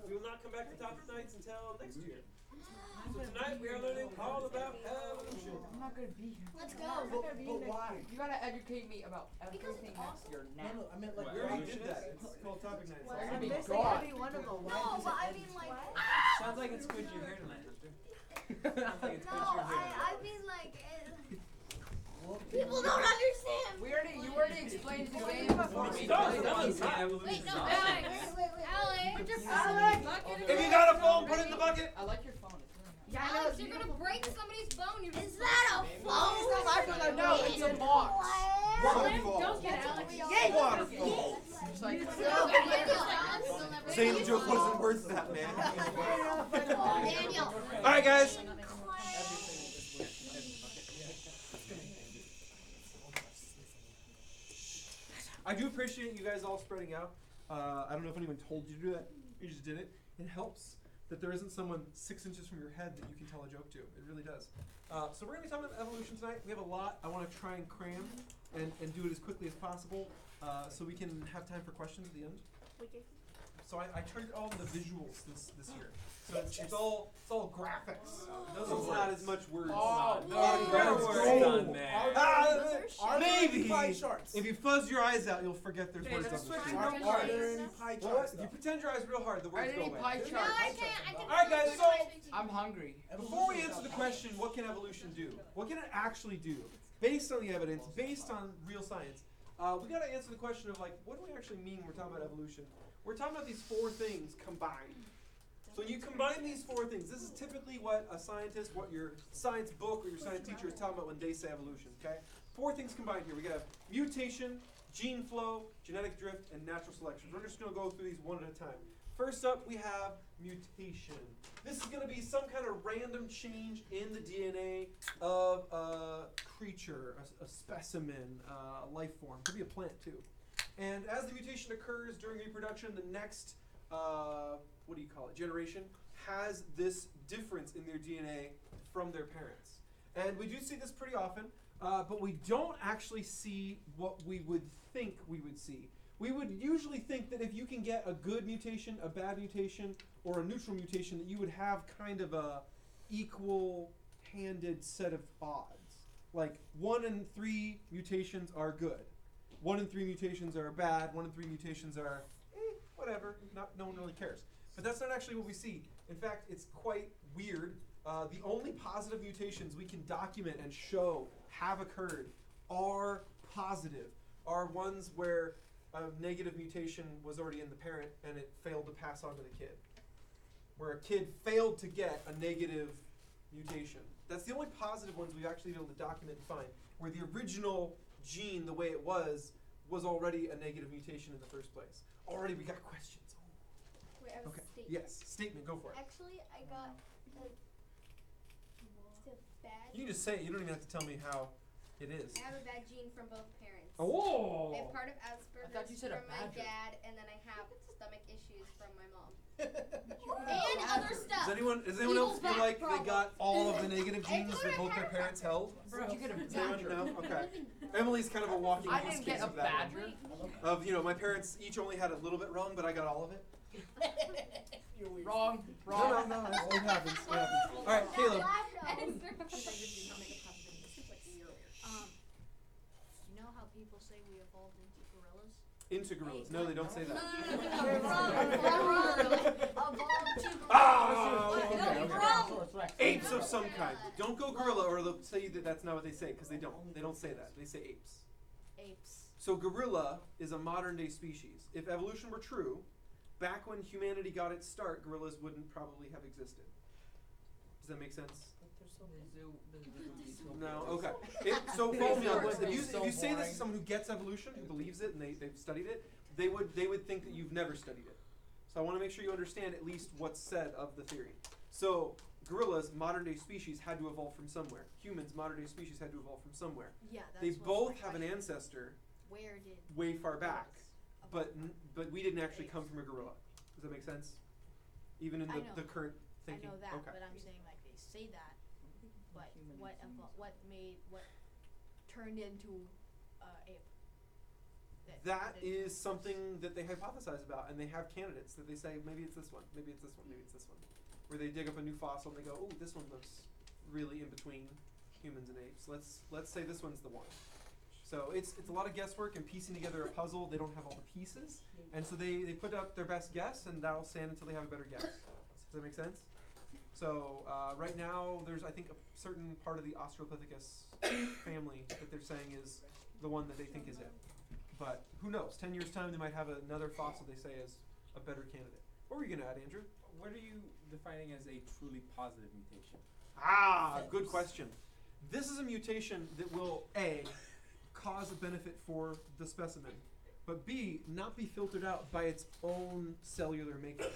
E: We will not come back to topic nights until next year. So tonight we are learning all about evolution.
A: I'm not gonna be here.
F: Let's go.
I: But why?
A: You gotta educate me about everything next year
I: No,
A: now.
I: no, I meant like
E: We already did that. It's called topic nights.
A: Well,
D: I'm
A: be
D: missing
A: God.
D: every one of them.
F: No, but I mean like.
G: Sounds like it's good you're here tonight, Hunter. Sounds like it's
F: No,
G: good you're here
F: I mean like.
I: well,
F: People don't understand.
A: You already explained the game before we
E: Stop,
A: played
E: stop.
A: it.
C: Wait, no,
F: Alex.
C: Alex. Put your phone
A: Alex.
C: in the bucket.
E: If you got a phone, put it in the bucket.
A: I like your phone. It's really nice.
D: Yeah, I know.
C: Alex, you're gonna break somebody's bone. You're
F: Is that a phone?
A: No, it's a box.
E: Waterfall.
C: Don't get Alex.
E: Waterfall.
A: It's like,
E: Saying the joke wasn't worth that, man.
F: Daniel.
E: Alright, guys. I do appreciate you guys all spreading out. I don't know if anyone told you to do that. You just did it. It helps that there isn't someone 6 inches from your head that you can tell a joke to. It really does. So we're going to be talking about evolution tonight. We have a lot. I want to try and cram and do it as quickly as possible so we can have time for questions at the end. So I turned all the visuals this year. So it's all graphics. It's not as much words.
A: Oh,
G: no,
E: words
G: done, man.
E: Maybe.
I: Pie charts.
E: If you fuzz your eyes out, you'll forget there's words on the screen.
I: Are there any pie
E: Well,
I: charts?
E: if you pretend your eyes real hard, the
A: Are
E: words
A: there
E: go
A: any
E: away.
A: pie
F: No,
A: charts?
F: I can't.
E: Alright, guys, so
A: I'm hungry.
E: before we answer the question, what can evolution do? What can it actually do? Based on the evidence, based on real science, we got to answer the question of like, what do we actually mean when we're talking about evolution? We're talking about these 4 things combined. So when you combine these 4 things, this is typically what a scientist, what your science book or your science teacher is talking about when they say evolution, okay? 4 things combined here. We got mutation, gene flow, genetic drift, and natural selection. We're just going to go through these one at a time. First up, we have mutation. This is going to be some kind of random change in the DNA of a creature, a specimen, a life form. Could be a plant too. And as the mutation occurs during reproduction, the next, generation has this difference in their DNA from their parents. And we do see this pretty often, but we don't actually see what we would think we would see. We would usually think that if you can get a good mutation, a bad mutation, or a neutral mutation, that you would have kind of a equal-handed set of odds. Like 1 in 3 mutations are good. 1 in 3 mutations are bad. 1 in 3 mutations are whatever. No one really cares. But that's not actually what we see. In fact, it's quite weird. The only positive mutations we can document and show have occurred are positive. Are ones where a negative mutation was already in the parent and it failed to pass on to the kid. Where a kid failed to get a negative mutation. That's the only positive ones we've actually been able to document and find. Where the original gene, the way it was already a negative mutation in the first place. Already we got questions.
F: Wait, I was
E: Okay.
F: statement.
E: Yes, statement, go for it.
F: Actually, I got the bad.
E: You can just say it. You don't even have to tell me how It is.
F: I have a bad gene from both parents.
E: Oh.
F: I have part of
A: I
F: Asperger's
A: thought you said a
F: from my
A: badger.
F: dad, and then I have stomach issues from my mom. And other stuff.
E: Does anyone else feel like they got all of the negative genes that both their parents held?
A: Where'd you get a
E: Does anyone
A: badger?
E: know? Okay. Emily's kind of a walking
A: I
E: use
A: didn't
E: case
A: get a
E: of that.
A: badger.
E: Of, you know, my parents each only had a little bit wrong, but I got all of it.
I: You're weird.
A: Wrong.
E: No, it happens. It happens. All right, Caleb.
C: You know how people say we evolved into gorillas?
E: Into gorillas. No, they don't say that.
I: Okay.
E: Apes of some kind. Don't go gorilla, or they'll tell you that that's not what they say, because they don't. They don't say that. They say apes.
C: Apes.
E: So gorilla is a modern day species. If evolution were true, back when humanity got its start, gorillas wouldn't probably have existed. Does that make sense? No. Okay. So follow me on this. If you say this to someone who gets evolution, who believes it, and they've studied it, they would think that you've never studied it. So I want to make sure you understand at least what's said of the theory. So gorillas, modern day species, had to evolve from somewhere. Humans, modern day species, had to evolve from somewhere.
C: Yeah, that's
E: They
C: what
E: both
C: my
E: have an
C: question.
E: ancestor
C: Where did
E: way far back,
C: gorillas
E: but we didn't actually come from a gorilla. Does that make sense? Even in
C: I know.
E: the current thinking.
C: I know that,
E: Okay.
C: but I'm saying like they say that, but what turned into ape?
E: That is something that they hypothesize about, and they have candidates that they say maybe it's this one, maybe it's this one, maybe it's this one. Where they dig up a new fossil and they go, oh, this one looks really in between humans and apes. Let's say this one's the one. So it's a lot of guesswork and piecing together a puzzle. They don't have all the pieces, and so they put up their best guess, and that'll stand until they have a better guess. Does that make sense? So right now, there's I think a certain part of the Australopithecus family that they're saying is the one that they think is it. But who knows? 10 years time, they might have another fossil they say is a better candidate. What were you gonna add, Andrew?
J: What are you defining as a truly positive mutation?
E: Ah, good question. This is a mutation that will A, cause a benefit for the specimen, but B, not be filtered out by its own cellular makeup.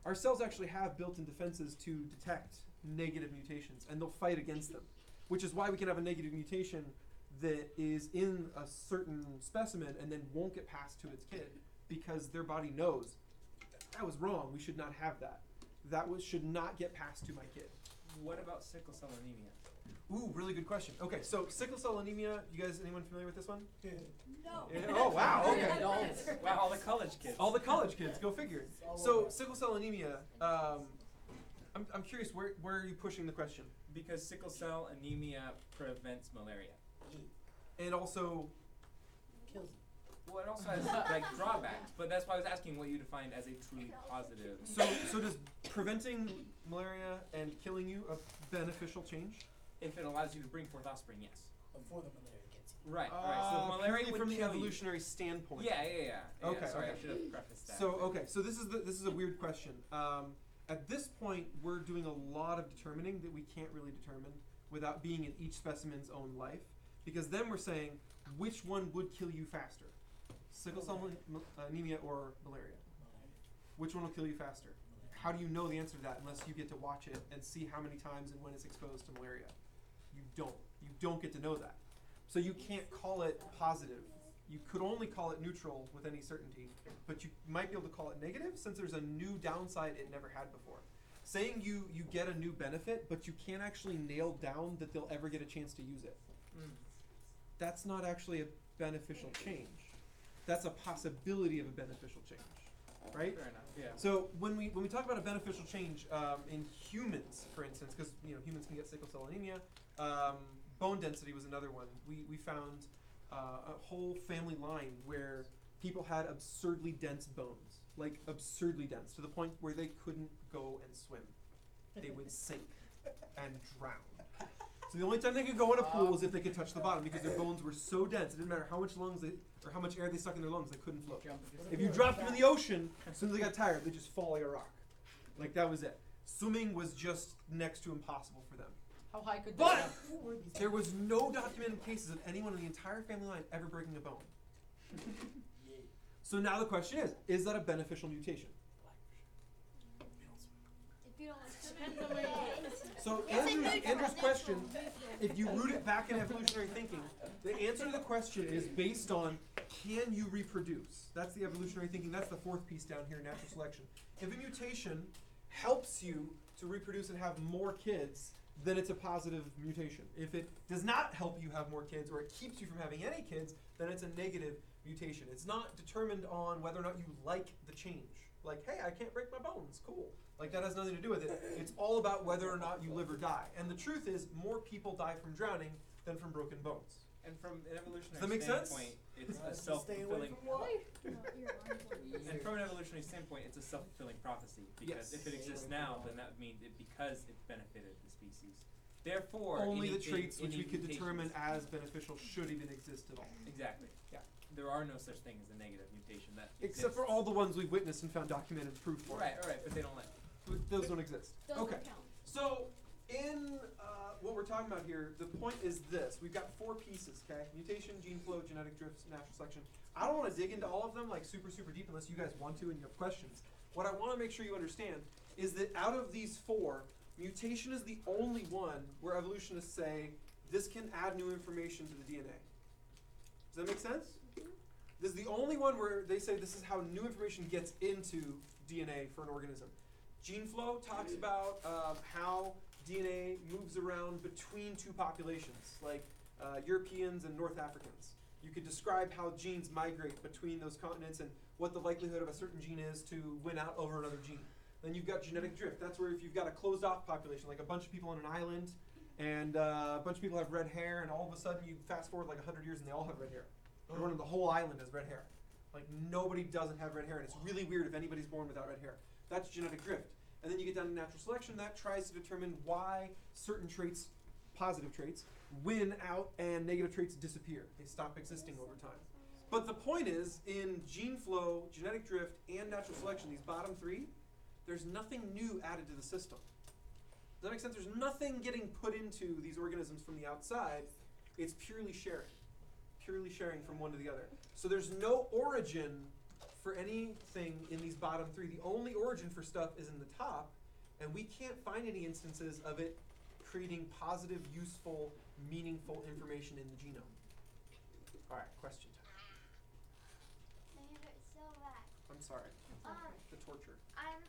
E: Our cells actually have built-in defenses to detect negative mutations, and they'll fight against them, which is why we can have a negative mutation that is in a certain specimen and then won't get passed to its kid, because their body knows that was wrong, we should not have that. Should not get passed to my kid.
J: What about sickle cell anemia?
E: Ooh, really good question. Okay, so sickle cell anemia, anyone familiar with this one?
C: No.
E: Yeah, oh, wow, okay.
J: Wow, all the college kids.
E: All the college kids, go figure. So sickle cell anemia, I'm curious, where are you pushing the question?
J: Because sickle cell anemia prevents malaria.
E: And also,
I: Kills
J: Well, it also has like drawbacks, but that's why I was asking what you defined as a truly positive.
E: so does preventing malaria and killing you a beneficial change?
J: If it allows you to bring forth offspring, yes.
I: before the malaria gets you.
J: Right, right. So if malaria
E: purely
J: would
E: from the
J: kill you-
E: evolutionary standpoint.
J: Yeah.
E: Okay,
J: Sorry,
E: okay.
J: I should have prefaced that.
E: So this is a weird question. At this point, we're doing a lot of determining that we can't really determine without being in each specimen's own life, because then we're saying which one would kill you faster, sickle cell anemia or malaria? Which one will kill you faster? How do you know the answer to that unless you get to watch it and see how many times and when it's exposed to malaria? You don't get to know that. So you can't call it positive. You could only call it neutral with any certainty, but you might be able to call it negative since there's a new downside it never had before. Saying you get a new benefit, but you can't actually nail down that they'll ever get a chance to use it. That's not actually a beneficial change. That's a possibility of a beneficial change, right?
J: Fair enough. Yeah.
E: So when we talk about a beneficial change in humans, for instance, because humans can get sickle cell anemia, bone density was another one. We found a whole family line where people had absurdly dense bones, like absurdly dense, to the point where they couldn't go and swim. They would sink and drown. So the only time they could go in a pool was if they could touch the bottom, because their bones were so dense. It didn't matter how much how much air they stuck in their lungs, they couldn't float. If you dropped them in the ocean, as soon as they got tired, they just fall like a rock. Like that was it. Swimming was just next to impossible for them.
A: How high could they
E: But
A: jump?
E: there was no documented cases of anyone in the entire family line ever breaking a bone. So now the question is that a beneficial mutation?
F: If you don't like
C: Depends on where you
E: So Andrew's question, if you root it back in evolutionary thinking, the answer to the question is based on, can you reproduce? That's the evolutionary thinking. That's the fourth piece down here, natural selection. If a mutation helps you to reproduce and have more kids, then it's a positive mutation. If it does not help you have more kids, or it keeps you from having any kids, then it's a negative mutation. It's not determined on whether or not you like the change. Like, hey, I can't break my bones, cool. Like, that has nothing to do with it. It's all about whether or not you live or die. And the truth is, more people die from drowning than from broken bones.
J: And from an evolutionary
E: Does that make sense?
J: standpoint, it's a self-fulfilling. And from an evolutionary standpoint, it's a self-fulfilling prophecy. Because
E: Yes.
J: if it exists now, then that would mean because it benefited the species. Therefore,
E: Only the
J: anything-
E: traits which
J: any
E: we could determine
J: mutations-
E: as beneficial should even exist at all.
J: Exactly. Yeah. There are no such thing as a negative mutation that
E: Except for
J: exists.
E: all the ones we've witnessed and found documented proof for.
J: Right, but they don't let.
E: Those don't exist.
C: Those
E: Okay.
C: don't count.
E: So, in what we're talking about here, the point is this. We've got 4 pieces, okay? Mutation, gene flow, genetic drifts, natural selection. I don't want to dig into all of them like super, super deep unless you guys want to and you have questions. What I want to make sure you understand is that out of these 4, mutation is the only one where evolutionists say this can add new information to the DNA. Does that make sense? This is the only one where they say this is how new information gets into DNA for an organism. Gene flow talks about how DNA moves around between 2 populations, like Europeans and North Africans. You could describe how genes migrate between those continents and what the likelihood of a certain gene is to win out over another gene. Then you've got genetic drift. That's where if you've got a closed off population, like a bunch of people on an island, and a bunch of people have red hair, and all of a sudden you fast forward like 100 years and they all have red hair. Everyone on the whole island has red hair. Like nobody doesn't have red hair, and it's really weird if anybody's born without red hair. That's genetic drift. And then you get down to natural selection that tries to determine why certain traits, positive traits, win out and negative traits disappear. They stop existing over time. But the point is, in gene flow, genetic drift, and natural selection, these bottom 3, there's nothing new added to the system. Does that make sense? There's nothing getting put into these organisms from the outside. It's purely sharing. Purely sharing from one to the other. So there's no origin for anything in these bottom 3. The only origin for stuff is in the top, and we can't find any instances of it creating positive, useful, meaningful information in the genome. All right, question time.
F: Man, it's so bad.
E: I'm sorry. The torture.
F: I'm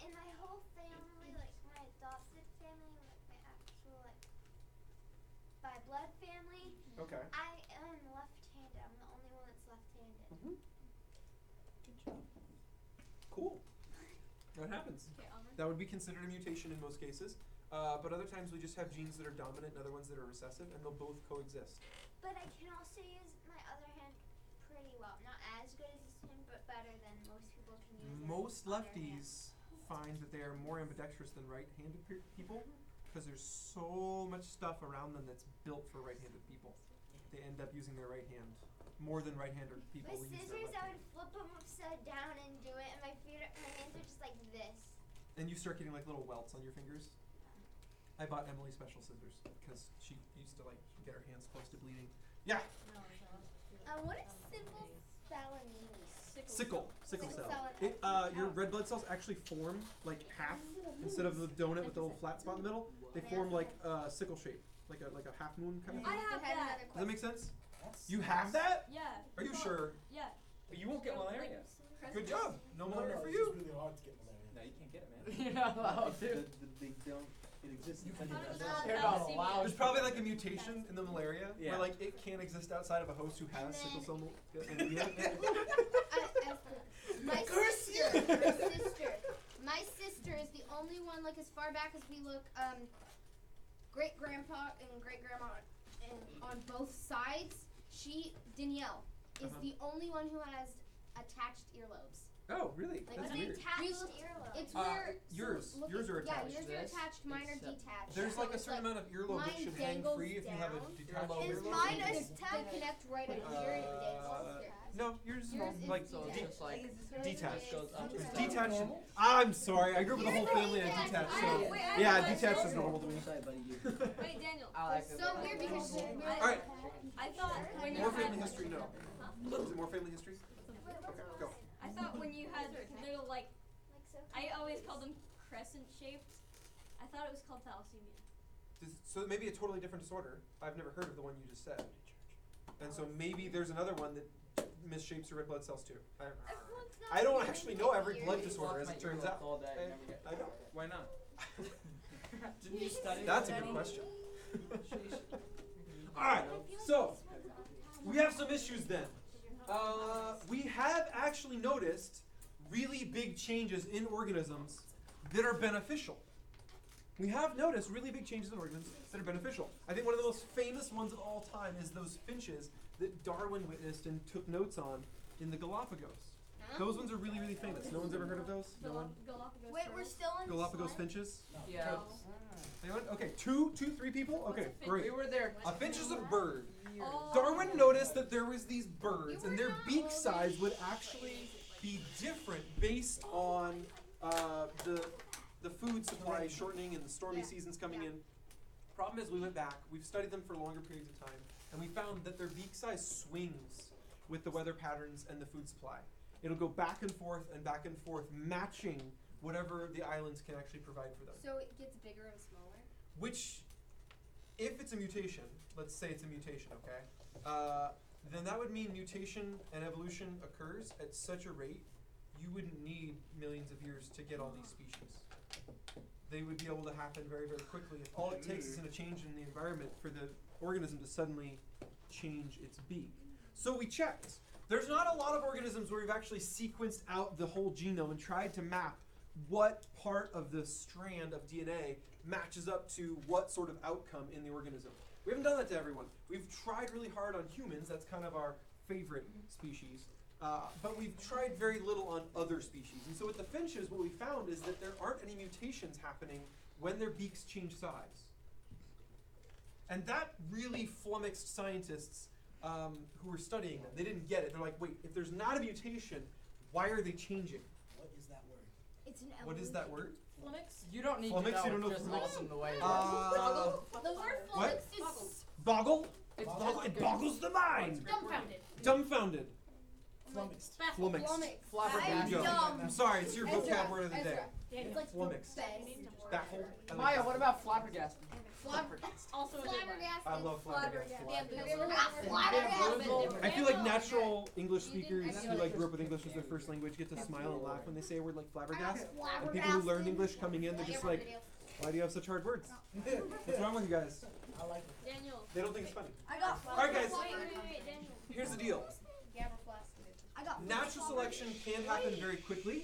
F: in my whole family, like my adopted family, like my actual by blood family.
E: Okay.
F: I am left-handed. I'm the only one that's left-handed.
E: Good job. Cool. That happens. That would be considered a mutation in most cases. But other times we just have genes that are dominant and other ones that are recessive, and they'll both coexist.
F: But I can also use my other hand pretty well. Not as good as this hand, but better than most people can use.
E: Most lefties find that they are more ambidextrous than right-handed people because there's so much stuff around them that's built for right-handed people. They end up using their right hand more than right-handed people
F: With
E: use their
F: scissors,
E: left
F: I
E: hand.
F: would flip them upside down and do it, and my hands are just like this.
E: And you start getting like little welts on your fingers. I bought Emily special scissors because she used to like get her hands close to bleeding. Yeah.
F: What is simple Balinese?
E: Sickle cell.
F: cell.
E: Your red blood cells actually form like half instead of the donut with the little flat spot in the middle. They form like sickle shape, like a half moon kind of thing.
C: I have that.
E: Does that make sense? You have that?
C: Yeah.
E: Are you sure?
C: Yeah.
J: But you won't get malaria.
E: Good job. No malaria for
I: it's
E: you.
I: really hard to get malaria.
J: No, you can't get it, man.
A: You're not allowed to.
G: They don't. It exists.
A: You're not allowed.
E: There's probably like a mutation in the malaria
J: Yeah.
E: where like it can't exist outside of a host who has sickle cell anemia.
F: My sister is the only one, like as far back as we look, great grandpa and great grandma, and on both sides, Danielle, is the only one who has attached earlobes.
E: Oh, really?
F: Like
E: That's
F: an
E: weird.
F: attached earlobe. It's where
E: Yours are attached.
F: Yeah, yours are attached. Mine are detached.
E: There's
F: So
E: like a
F: it's
E: certain amount of earlobe that
F: mine
E: should hang
F: dangles
E: free if you have a
F: down.
E: detached
F: Is
E: earlobe.
F: mine they connect right up here and it dangles?
E: No, yours is
F: Yours is
E: like
A: So it's just like
E: detached.
A: goes up.
E: It's
A: and down.
E: detached. I'm sorry, I grew up with a whole family of detached, so yeah, detached is normal to me.
C: Wait, Daniel.
A: I like
F: It's
A: it.
F: so weird because
E: All right,
C: I thought when you
E: more
C: had
E: family history. No, is it more family history? Okay, go.
C: I thought when you had little like
F: so
C: I always called them crescent shaped
K: I thought it was called thalassemia.
E: So it may be a totally different disorder. I've never heard of the one you just said. And so maybe there's another one that misshapes your red blood cells too. I don't actually know every blood disorder, as it turns out. I know.
J: Why not?
G: Didn't you study?
E: That's a good question. Alright, so we have some issues then. We have actually noticed really big changes in organisms that are beneficial. We have noticed really big changes in organisms that are beneficial. I think one of the most famous ones of all time is those finches that Darwin witnessed and took notes on in the Galapagos. Those ones are really, really famous. No one's ever heard of those? No one?
K: Galapagos.
F: Wait, we're still on
E: Galapagos
F: slide?
E: finches?
A: Yeah.
E: Anyone? Okay, two, three people? Okay, great.
A: We were there.
E: A finch is a bird.
K: Oh.
E: Darwin noticed that there was these birds and their beak size would actually be different based on the food supply shortening and the stormy seasons coming in. Problem is we went back, we've studied them for longer periods of time, and we found that their beak size swings with the weather patterns and the food supply. It'll go back and forth, matching whatever the islands can actually provide for them.
F: So it gets bigger and smaller?
E: Which, if it's a mutation, let's say it's a mutation, okay? Then that would mean mutation and evolution occurs at such a rate, you wouldn't need millions of years to get all these species. They would be able to happen very, very quickly. If all it takes is a change in the environment for the organism to suddenly change its beak. So we checked. There's not a lot of organisms where we've actually sequenced out the whole genome and tried to map what part of the strand of DNA matches up to what sort of outcome in the organism. We haven't done that to everyone. We've tried really hard on humans. That's kind of our favorite species. But we've tried very little on other species. And so with the finches, what we found is that there aren't any mutations happening when their beaks change size. And that really flummoxed scientists who were studying them. They didn't get it. They're like, wait, if there's not a mutation, why are they changing?
I: What is that word?
F: It's an
E: What is that word?
K: Flummox?
A: You don't need
E: Flummox,
A: to
E: you
A: know.
E: don't know
A: Just
E: flummox?
A: awesome the way.
F: The word
E: What?
F: flummox is
E: Boggle?
A: It's
E: It boggles the mind.
K: Dumbfounded.
E: Dumbfounded.
I: Flummoxed.
K: Baffled.
E: Flummoxed.
A: Flabbergasted.
E: There you go.
F: dumb.
E: I'm sorry, it's your vocab word of the day.
F: Ezra.
K: Daniel.
F: It's like
E: Flummoxed.
F: the best.
E: Baffled. I like
A: Maya,
E: that.
A: what about flabbergasted?
K: Also a good word.
F: Flabbergasted.
E: I love flabbergasted.
F: Have you ever heard flabbergasted?
E: I feel like natural English speakers who like grew up with English as their first language get to smile and laugh when they say a word like flabbergasted. And people who learn English coming in, they're just like, why do you have such hard words? What's wrong with you guys?
I: I like it.
K: Daniel.
E: They don't think it's funny.
F: I got
E: Alright guys,
K: Wait, Daniel.
E: here's the deal.
F: I got
E: Natural selection can happen very quickly,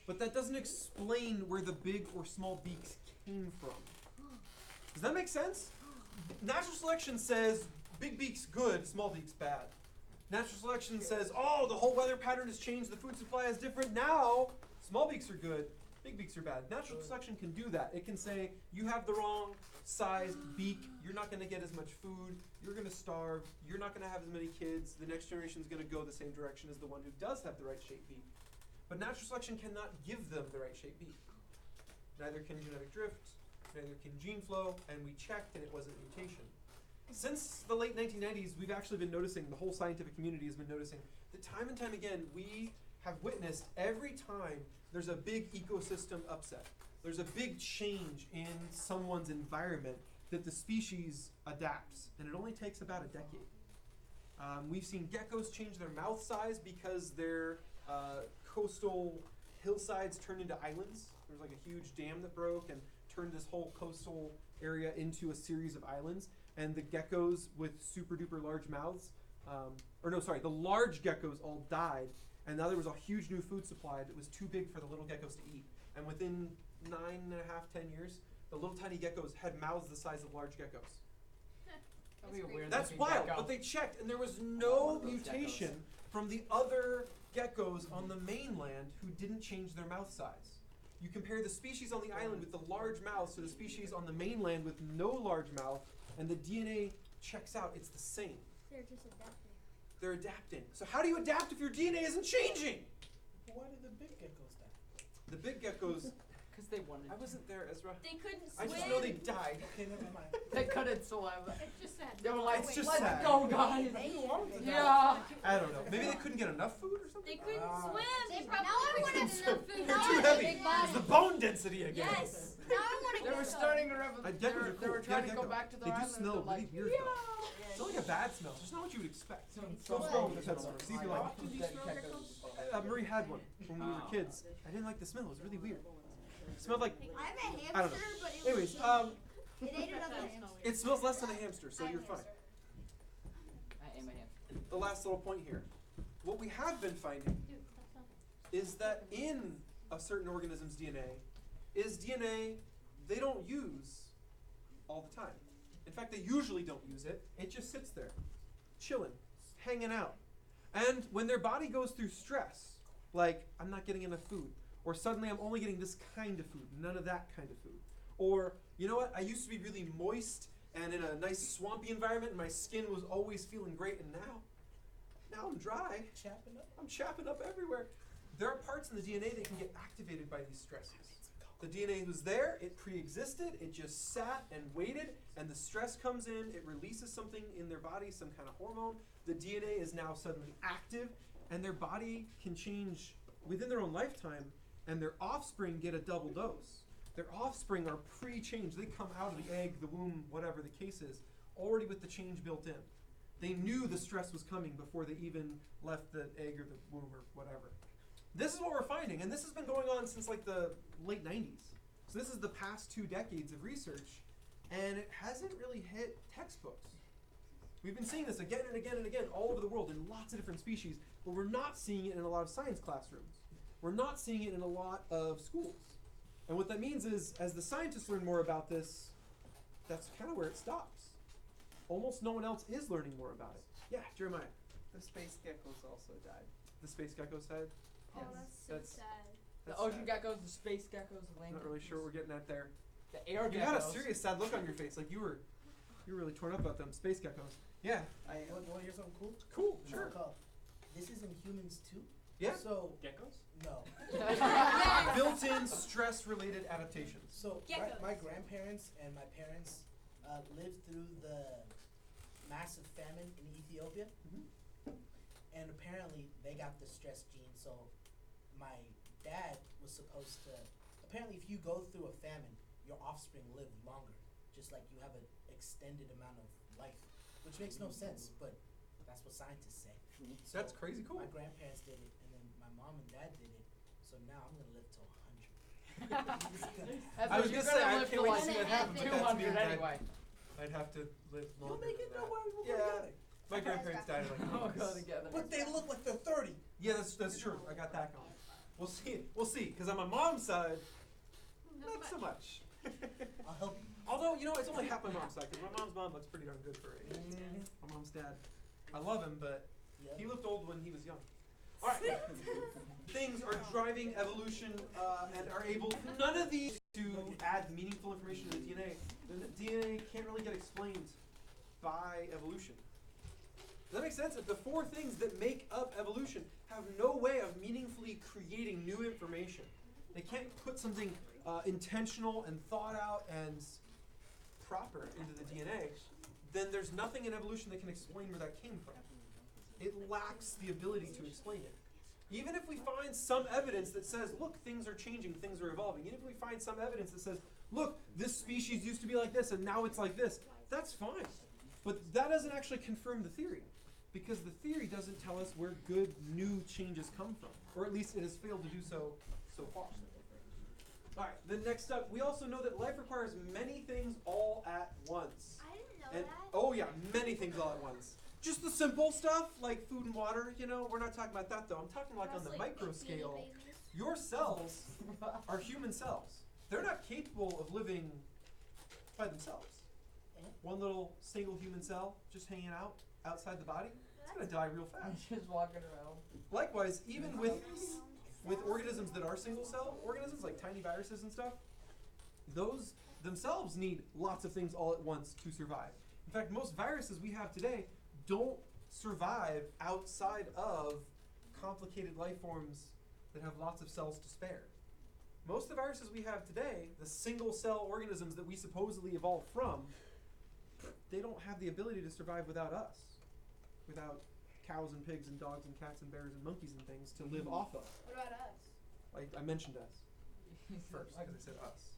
E: but that doesn't explain where the big or small beaks came from. Does that make sense? Natural selection says big beaks good, small beaks bad. Natural selection says, oh, the whole weather pattern has changed, the food supply is different now, small beaks are good, big beaks are bad. Natural selection can do that. It can say, you have the wrong sized beak, you're not going to get as much food, you're going to starve, you're not going to have as many kids, the next generation is going to go the same direction as the one who does have the right shaped beak. But natural selection cannot give them the right shaped beak. Neither can genetic drift, neither can gene flow, and we checked and it wasn't mutation. Since the late 1990s, we've actually been noticing, the whole scientific community has been noticing, that time and time again, we have witnessed every time there's a big ecosystem upset, there's a big change in someone's environment, that the species adapts, and it only takes about a decade. We've seen geckos change their mouth size because their coastal hillsides turned into islands. There's like a huge dam that broke and turned this whole coastal area into a series of islands. And the geckos with super duper large mouths, the large geckos all died. And now there was a huge new food supply that was too big for the little geckos to eat. And within 9.5, 10 years, the little tiny geckos had mouths the size of large geckos.
A: That'd be a weird
E: That's
A: looking
E: wild,
A: gecko.
E: but they checked, and there was no
A: those
E: mutation from the other geckos on the mainland who didn't change their mouth size. You compare the species on the island with the large mouth to the species on the mainland with no large mouth, and the DNA checks out, it's the same.
K: They're just adapting.
E: They're adapting. So how do you adapt if your DNA isn't changing?
I: Why did the big geckos die?
E: The big geckos,
A: Because they wanted.
E: I wasn't there, Ezra.
K: They couldn't
E: I
K: swim.
E: just know they died.
I: Okay, never mind.
A: They couldn't swim.
K: It's just sad.
A: They were like,
E: It's just
A: let's
E: sad.
A: go, guys. Yeah.
E: I don't know. Maybe they couldn't get enough food or something?
K: They couldn't swim.
F: They probably couldn't get enough food.
E: They're
F: Now
E: too
F: I
E: heavy.
F: big body.
E: It's the bone density again.
K: Yes.
F: Now I want to
A: They're were starting to they were trying to go back to their
E: They do
A: island.
E: smell
A: and they're
E: really
A: like,
E: weird though. It's not like a bad smell. It's just not what you would expect. Go scroll with the pet store. See if you like it. Marie had one when we were kids. I didn't like the smell. It was really weird. It smelled like,
F: I have a
E: I don't know.
F: hamster, but it
E: Anyways,
F: was it ate another hamster.
E: it smells less than a hamster, so you're fine.
A: I ate my hand.
E: The last little point here. What we have been finding is that in a certain organism's DNA is DNA they don't use all the time. In fact, they usually don't use it. It just sits there, chilling, hanging out. And when their body goes through stress, like I'm not getting enough food, or suddenly I'm only getting this kind of food, none of that kind of food. Or, you know what, I used to be really moist and in a nice swampy environment and my skin was always feeling great, and now I'm dry. I'm chapping up everywhere. There are parts in the DNA that can get activated by these stresses. The DNA was there, it pre-existed, it just sat and waited, and the stress comes in, it releases something in their body, some kind of hormone. The DNA is now suddenly active, and their body can change within their own lifetime, and their offspring get a double dose. Their offspring are pre-changed. They come out of the egg, the womb, whatever the case is, already with the change built in. They knew the stress was coming before they even left the egg or the womb or whatever. This is what we're finding, and this has been going on since like the late 90s. So this is the past 2 decades of research, and it hasn't really hit textbooks. We've been seeing this again and again and again all over the world in lots of different species, but we're not seeing it in a lot of science classrooms. We're not seeing it in a lot of schools. And what that means is, as the scientists learn more about this, that's kind of where it stops. Almost no one else is learning more about it. Yeah, Jeremiah.
G: The space geckos also died.
E: The space geckos died?
F: Oh, that's so
E: That's-
F: sad.
A: The
E: That's
A: ocean
E: sad.
A: geckos, the space geckos, the land
E: Not really sure what we're getting at there.
A: The air
E: You
A: geckos.
E: had a serious sad look on your face, like you were really torn up about them space geckos. Yeah.
I: I want to hear something cool?
E: Cool. Sure.
I: This is in humans too.
E: Yeah.
I: So
B: Geckos?
I: no.
E: Built-in stress-related adaptations.
I: So
K: Geckos.
I: my grandparents and my parents lived through the massive famine in Ethiopia, and apparently they got the stress gene. So my dad was supposed to. Apparently, if you go through a famine, your offspring live longer, just like you have an extended amount of life, which makes no sense, but that's what scientists say. So
E: That's crazy cool.
I: My grandparents did it, and then my mom and dad did it. So now I'm gonna live till 100.
E: I was
A: You're
E: gonna say, I
A: live
E: can't
A: to
E: wait
A: like
E: to see that happen, but that's
A: 200
E: weird.
A: anyway.
E: I'd have to live
I: You'll
E: longer
I: make
E: than
I: it,
E: that.
I: don't worry, we'll
E: Yeah.
I: go together.
E: My grandparents died at like
A: We'll go
E: 80s.
A: together.
I: But they look like they're 30.
E: Yeah, that's true. I got that going. We'll see. We'll see. Because on my mom's side, not so much.
I: I'll help you.
E: Although, you know, it's only half my mom's side. Because my mom's mom looks pretty darn good for her age. My mom's dad. I love him, but
I: Yeah.
E: he looked old when he was young. All right. Things are driving evolution and are able, none of these to add meaningful information to the DNA. The DNA can't really get explained by evolution. Does that make sense? The 4 things that make up evolution have no way of meaningfully creating new information. They can't put something intentional and thought out and proper into the DNA. Then there's nothing in evolution that can explain where that came from. It lacks the ability to explain it. Even if we find some evidence that says, look, things are changing, things are evolving. Even if we find some evidence that says, look, this species used to be like this and now it's like this, that's fine. But that doesn't actually confirm the theory, because the theory doesn't tell us where good new changes come from, or at least it has failed to do so far. All right, then next up, we also know that life requires many things all at once.
F: I didn't know
E: And
F: that.
E: oh yeah, many things all at once. Just the simple stuff like food and water, you know, we're not talking about that though. I'm talking like on the micro scale. Your cells are human cells. They're not capable of living by themselves. One little single human cell just hanging out outside the body, it's gonna die real fast.
A: Just walking around.
E: Likewise, even with organisms that are single cell organisms, like tiny viruses and stuff, those themselves need lots of things all at once to survive. In fact, most viruses we have today don't survive outside of complicated life forms that have lots of cells to spare. Most of the viruses we have today, the single cell organisms that we supposedly evolved from, they don't have the ability to survive without us, without cows and pigs and dogs and cats and bears and monkeys and things to live off of.
F: What about us?
E: Like I mentioned us first, because I said us.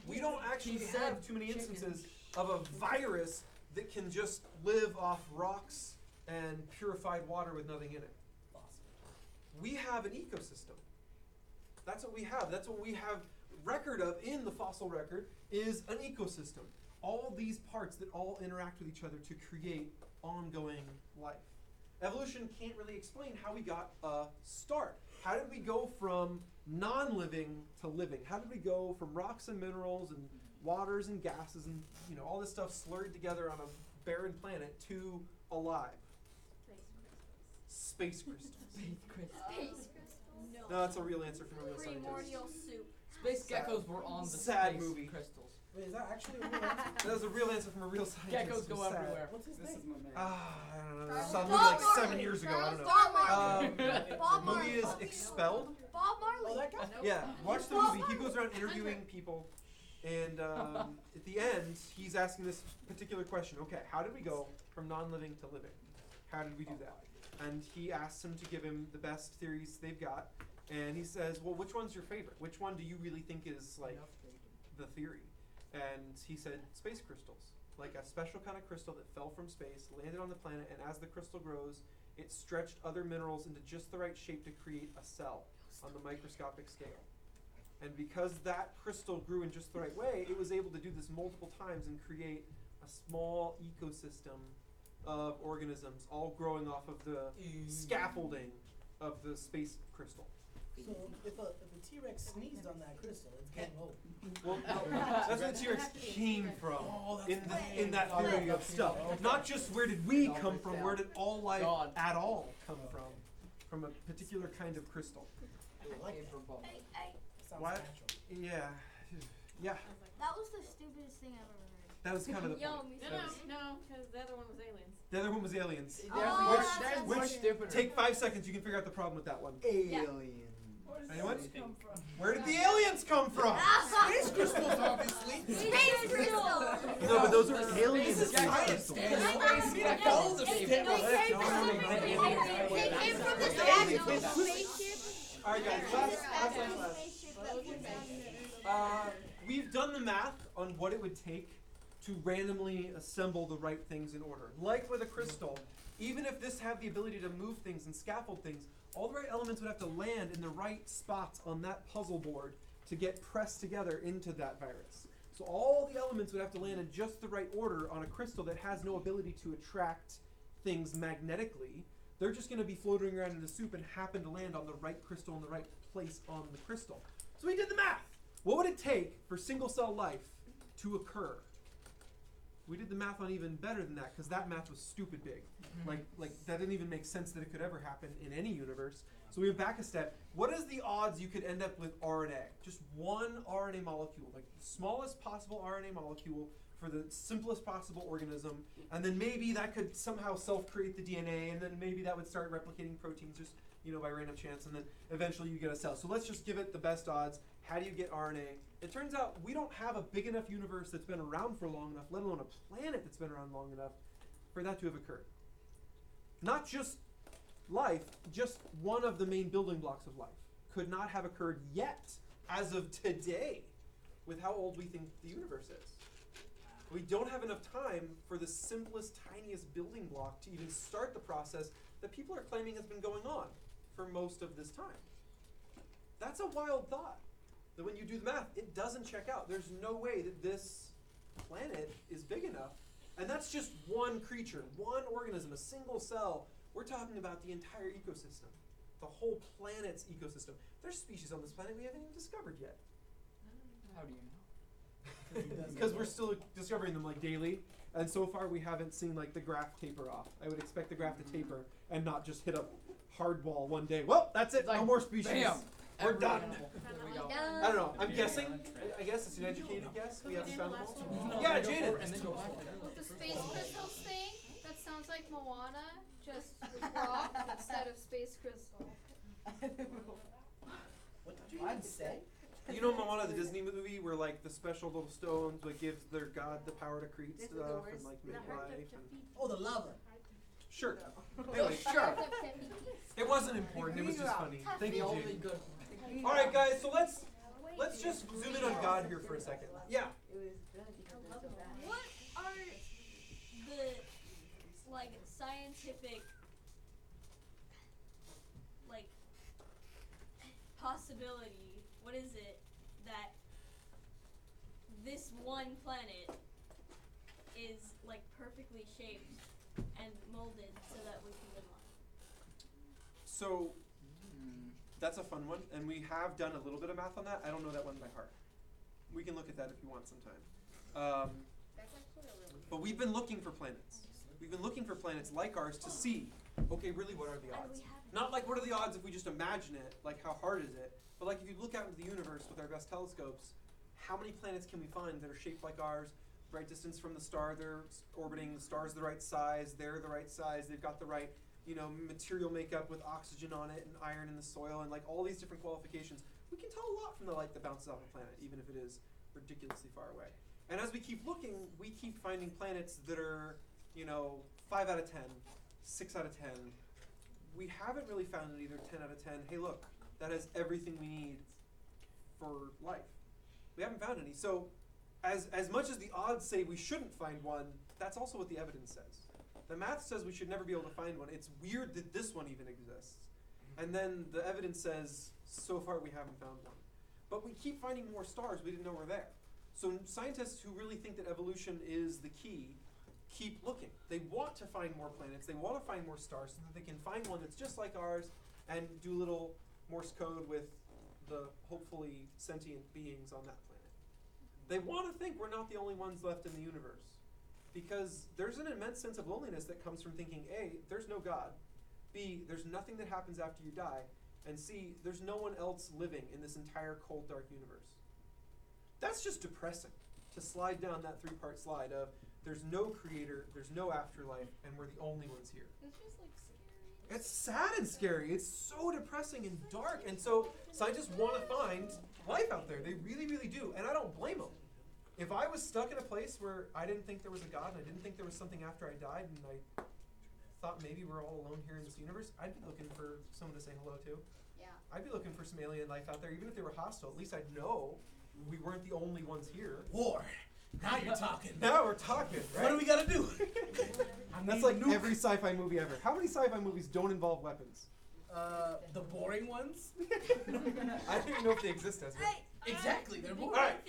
E: we don't actually have too many instances of a virus that can just live off rocks and purified water with nothing in it. We have an ecosystem. That's what we have. That's what we have record of in the fossil record is an ecosystem. All these parts that all interact with each other to create ongoing life. Evolution can't really explain how we got a start. How did we go from non-living to living? How did we go from rocks and minerals and waters and gases and all this stuff slurred together on a barren planet to alive? Space crystals.
C: Space crystals.
E: No, that's a real answer from a real scientist.
C: Primordial soup.
A: Space geckos were on the
E: Sad
A: space
E: movie.
A: crystals.
I: Wait, is that actually a real answer?
E: That was a real answer from a real scientist.
A: Geckos
E: It
A: go
E: was sad.
A: everywhere.
I: What's his name?
E: I don't know.
C: Charles
E: Some movie
C: Bob
E: like
C: Marley.
E: 7 years ago. I don't know.
C: Bob Marley. Bob
E: The movie
C: Marley.
E: is Expelled.
C: Bob Marley.
I: Oh, that guy?
E: Yeah, watch the
C: Bob
E: movie. He
C: Marley.
E: goes around interviewing people, and at the end, he's asking this particular question. Okay, how did we go from non-living to living? How did we do that? And he asks him to give him the best theories they've got, and he says, well, which one's your favorite? Which one do you really think is like the theory? And he said space crystals, like a special kind of crystal that fell from space, landed on the planet, and as the crystal grows, it stretched other minerals into just the right shape to create a cell on the microscopic scale. And because that crystal grew in just the right way, it was able to do this multiple times and create a small ecosystem of organisms, all growing off of the scaffolding of the space crystal.
I: So if a T-Rex sneezed on that crystal, it's game over.
E: Well, that's where the T-Rex came from
I: Oh, that's
E: in that theory of stuff. Not just where did we come from, where did all life at all come from a particular kind of crystal.
I: I like it. Sounds
E: What?
I: natural.
E: Yeah.
F: That was the stupidest thing I've ever heard.
E: That was kind of the
K: Yo,
E: point.
K: no, because the other one was aliens.
E: The other one was aliens.
F: Oh,
A: That's
E: Which
A: much stupider.
E: take 5 seconds, you can figure out the problem with that one.
G: Alien.
E: Anyone? Where did the aliens come from?
I: Space crystals, obviously.
F: Space crystal!
E: No, but those are alien
I: Space is
E: space
I: science.
E: crystals.
I: All the
F: They came from this actual spaceship.
E: Alright guys, last.
F: Spaceship that we found.
E: We've done the math on what it would take to randomly assemble the right things in order. Like with a crystal, even if this had the ability to move things and scaffold things, all the right elements would have to land in the right spots on that puzzle board to get pressed together into that virus. So all the elements would have to land in just the right order on a crystal that has no ability to attract things magnetically. They're just going to be floating around in the soup and happen to land on the right crystal in the right place on the crystal. So we did the math. What would it take for single cell life to occur? We did the math on even better than that, because that math was stupid big. Like that didn't even make sense that it could ever happen in any universe. So we went back a step. What is the odds you could end up with RNA? Just one RNA molecule, like the smallest possible RNA molecule for the simplest possible organism, and then maybe that could somehow self-create the DNA, and then maybe that would start replicating proteins just by random chance, and then eventually you get a cell. So let's just give it the best odds. How do you get RNA? It turns out we don't have a big enough universe that's been around for long enough, let alone a planet that's been around long enough, for that to have occurred. Not just life, just one of the main building blocks of life could not have occurred yet, as of today, with how old we think the universe is. We don't have enough time for the simplest, tiniest building block to even start the process that people are claiming has been going on for most of this time. That's a wild thought. That when you do the math, it doesn't check out. There's no way that this planet is big enough. And that's just one creature, one organism, a single cell. We're talking about the entire ecosystem, the whole planet's ecosystem. There's species on this planet we haven't even discovered yet.
A: How do you know?
E: Because we're still discovering them like daily. And so far we haven't seen like the graph taper off. I would expect the graph to taper and not just hit a hard wall one day. Well, that's it. No more species.
A: Bam.
E: We're done.
A: There we go.
E: I don't know. I'm guessing. I guess it's an educated guess. We haven't found them all. Yeah, Jaden.
A: And then go back.
C: With the space crystals thing, that sounds like Moana, just with rock instead of space crystal.
I: What did you even say?
E: You know Moana, the Disney movie, where like the special little stones what gives their god the power to create stuff and like make life. And
I: Oh, the lava.
E: sure. Anyway,
A: Sure.
E: it wasn't important. It was just funny. Thank
A: The
E: you,
A: only
E: Jaden.
A: good.
E: All right, guys. So let's let's just zoom in on God here for a second. Yeah.
D: It was good because it's so bad.
L: What are the like scientific like possibility? What is it that this one planet is like perfectly shaped and molded so that we can live on it?
E: So that's a fun one, and we have done a little bit of math on that. I don't know that one by heart. We can look at that if you want sometime.
F: That's actually a really
E: But we've been looking for planets. We've been looking for planets like ours to see, okay, really what are the odds? Not like what are the odds if we just imagine it, like how hard is it, but like if you look out into the universe with our best telescopes, how many planets can we find that are shaped like ours, right distance from the star they're orbiting, the star's the right size, they're the right size, they've got the right, material makeup with oxygen on it and iron in the soil and like all these different qualifications. We can tell a lot from the light that bounces off a planet, even if it is ridiculously far away. And as we keep looking, we keep finding planets that are, 5 out of 10, 6 out of 10. We haven't really found it either 10 out of 10. Hey, look, that has everything we need for life. We haven't found any. So as much as the odds say we shouldn't find one, that's also what the evidence says. The math says we should never be able to find one. It's weird that this one even exists. And then the evidence says, so far we haven't found one. But we keep finding more stars we didn't know were there. So scientists who really think that evolution is the key keep looking. They want to find more planets. They want to find more stars so that they can find one that's just like ours and do a little Morse code with the hopefully sentient beings on that planet. They want to think we're not the only ones left in the universe. Because there's an immense sense of loneliness that comes from thinking, A, there's no God. B, there's nothing that happens after you die. And C, there's no one else living in this entire cold, dark universe. That's just depressing, to slide down that 3-part slide of there's no creator, there's no afterlife, and we're the only ones here.
L: It's just like scary.
E: It's sad and scary. It's so depressing and dark. And so scientists want to find life out there. They really, really do. And I don't blame them. If I was stuck in a place where I didn't think there was a God and I didn't think there was something after I died and I thought maybe we're all alone here in this universe, I'd be looking for someone to say hello to.
F: Yeah.
E: I'd be looking for some alien life out there, even if they were hostile. At least I'd know we weren't the only ones here.
I: War. Now you're talking.
E: Now we're talking, right?
I: What do we gotta do?
E: That's like every sci-fi movie ever. How many sci-fi movies don't involve weapons?
I: The boring ones?
E: I don't even know if they exist as well.
I: Exactly, they're boring.
E: All right.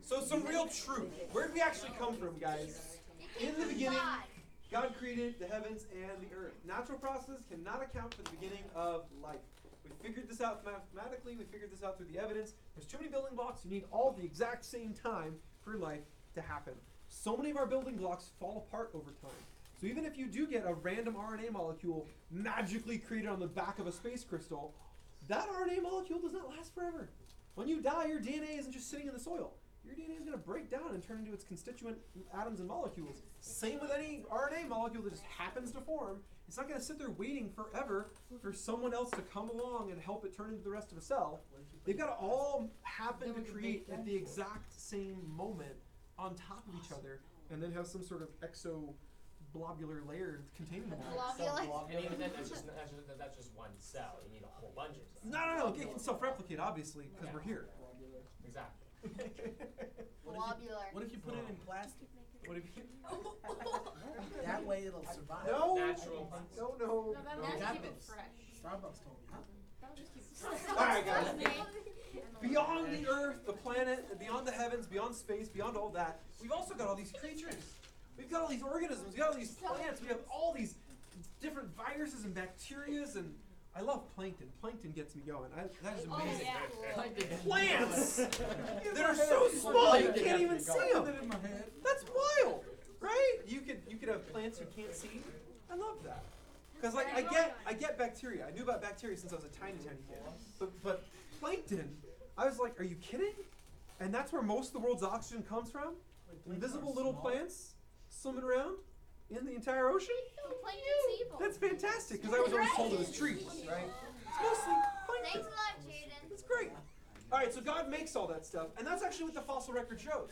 E: So some real truth. Where did we actually come from, guys? In the beginning, God created the heavens and the earth. Natural processes cannot account for the beginning of life. We figured this out mathematically. We figured this out through the evidence. There's too many building blocks. You need all the exact same time for life to happen. So many of our building blocks fall apart over time. So even if you do get a random RNA molecule magically created on the back of a space crystal, that RNA molecule does not last forever. When you die, your DNA isn't just sitting in the soil. Your DNA is going to break down and turn into its constituent atoms and molecules. Same with any RNA molecule that just happens to form. It's not going to sit there waiting forever for someone else to come along and help it turn into the rest of a cell. They've got to all happen to create at the exact same moment on top of each other and then have some sort of exoblobular layer containing them.
M: And even then, that's just one cell. You need a whole bunch of cells.
E: No. It can self-replicate, obviously, because we're here.
M: Exactly.
I: What if you put it in plastic? What if you that way it'll survive.
E: No.
M: Natural.
E: No.
K: No, that'll just keep it fresh.
I: Starbucks told me, huh?
K: That'll just keep it fresh.
E: All right, guys. Beyond the earth, the planet, beyond the heavens, beyond space, beyond all that, we've also got all these creatures. We've got all these organisms. We've got all these plants. We have all these different viruses and bacterias, and I love plankton. Plankton gets me going. That is amazing. Plants that are so small you can't even see them. That's wild, right? You could have plants you can't see. I love that. Because like I get bacteria. I knew about bacteria since I was a tiny kid. But plankton, I was like, are you kidding? And that's where most of the world's oxygen comes from? Invisible little plants swimming around in the entire ocean? That's fantastic, because I was always told it was trees, right? It's mostly plankton.
F: Thanks a lot, Jaden.
E: It's great. All right, so God makes all that stuff, and that's actually what the fossil record shows.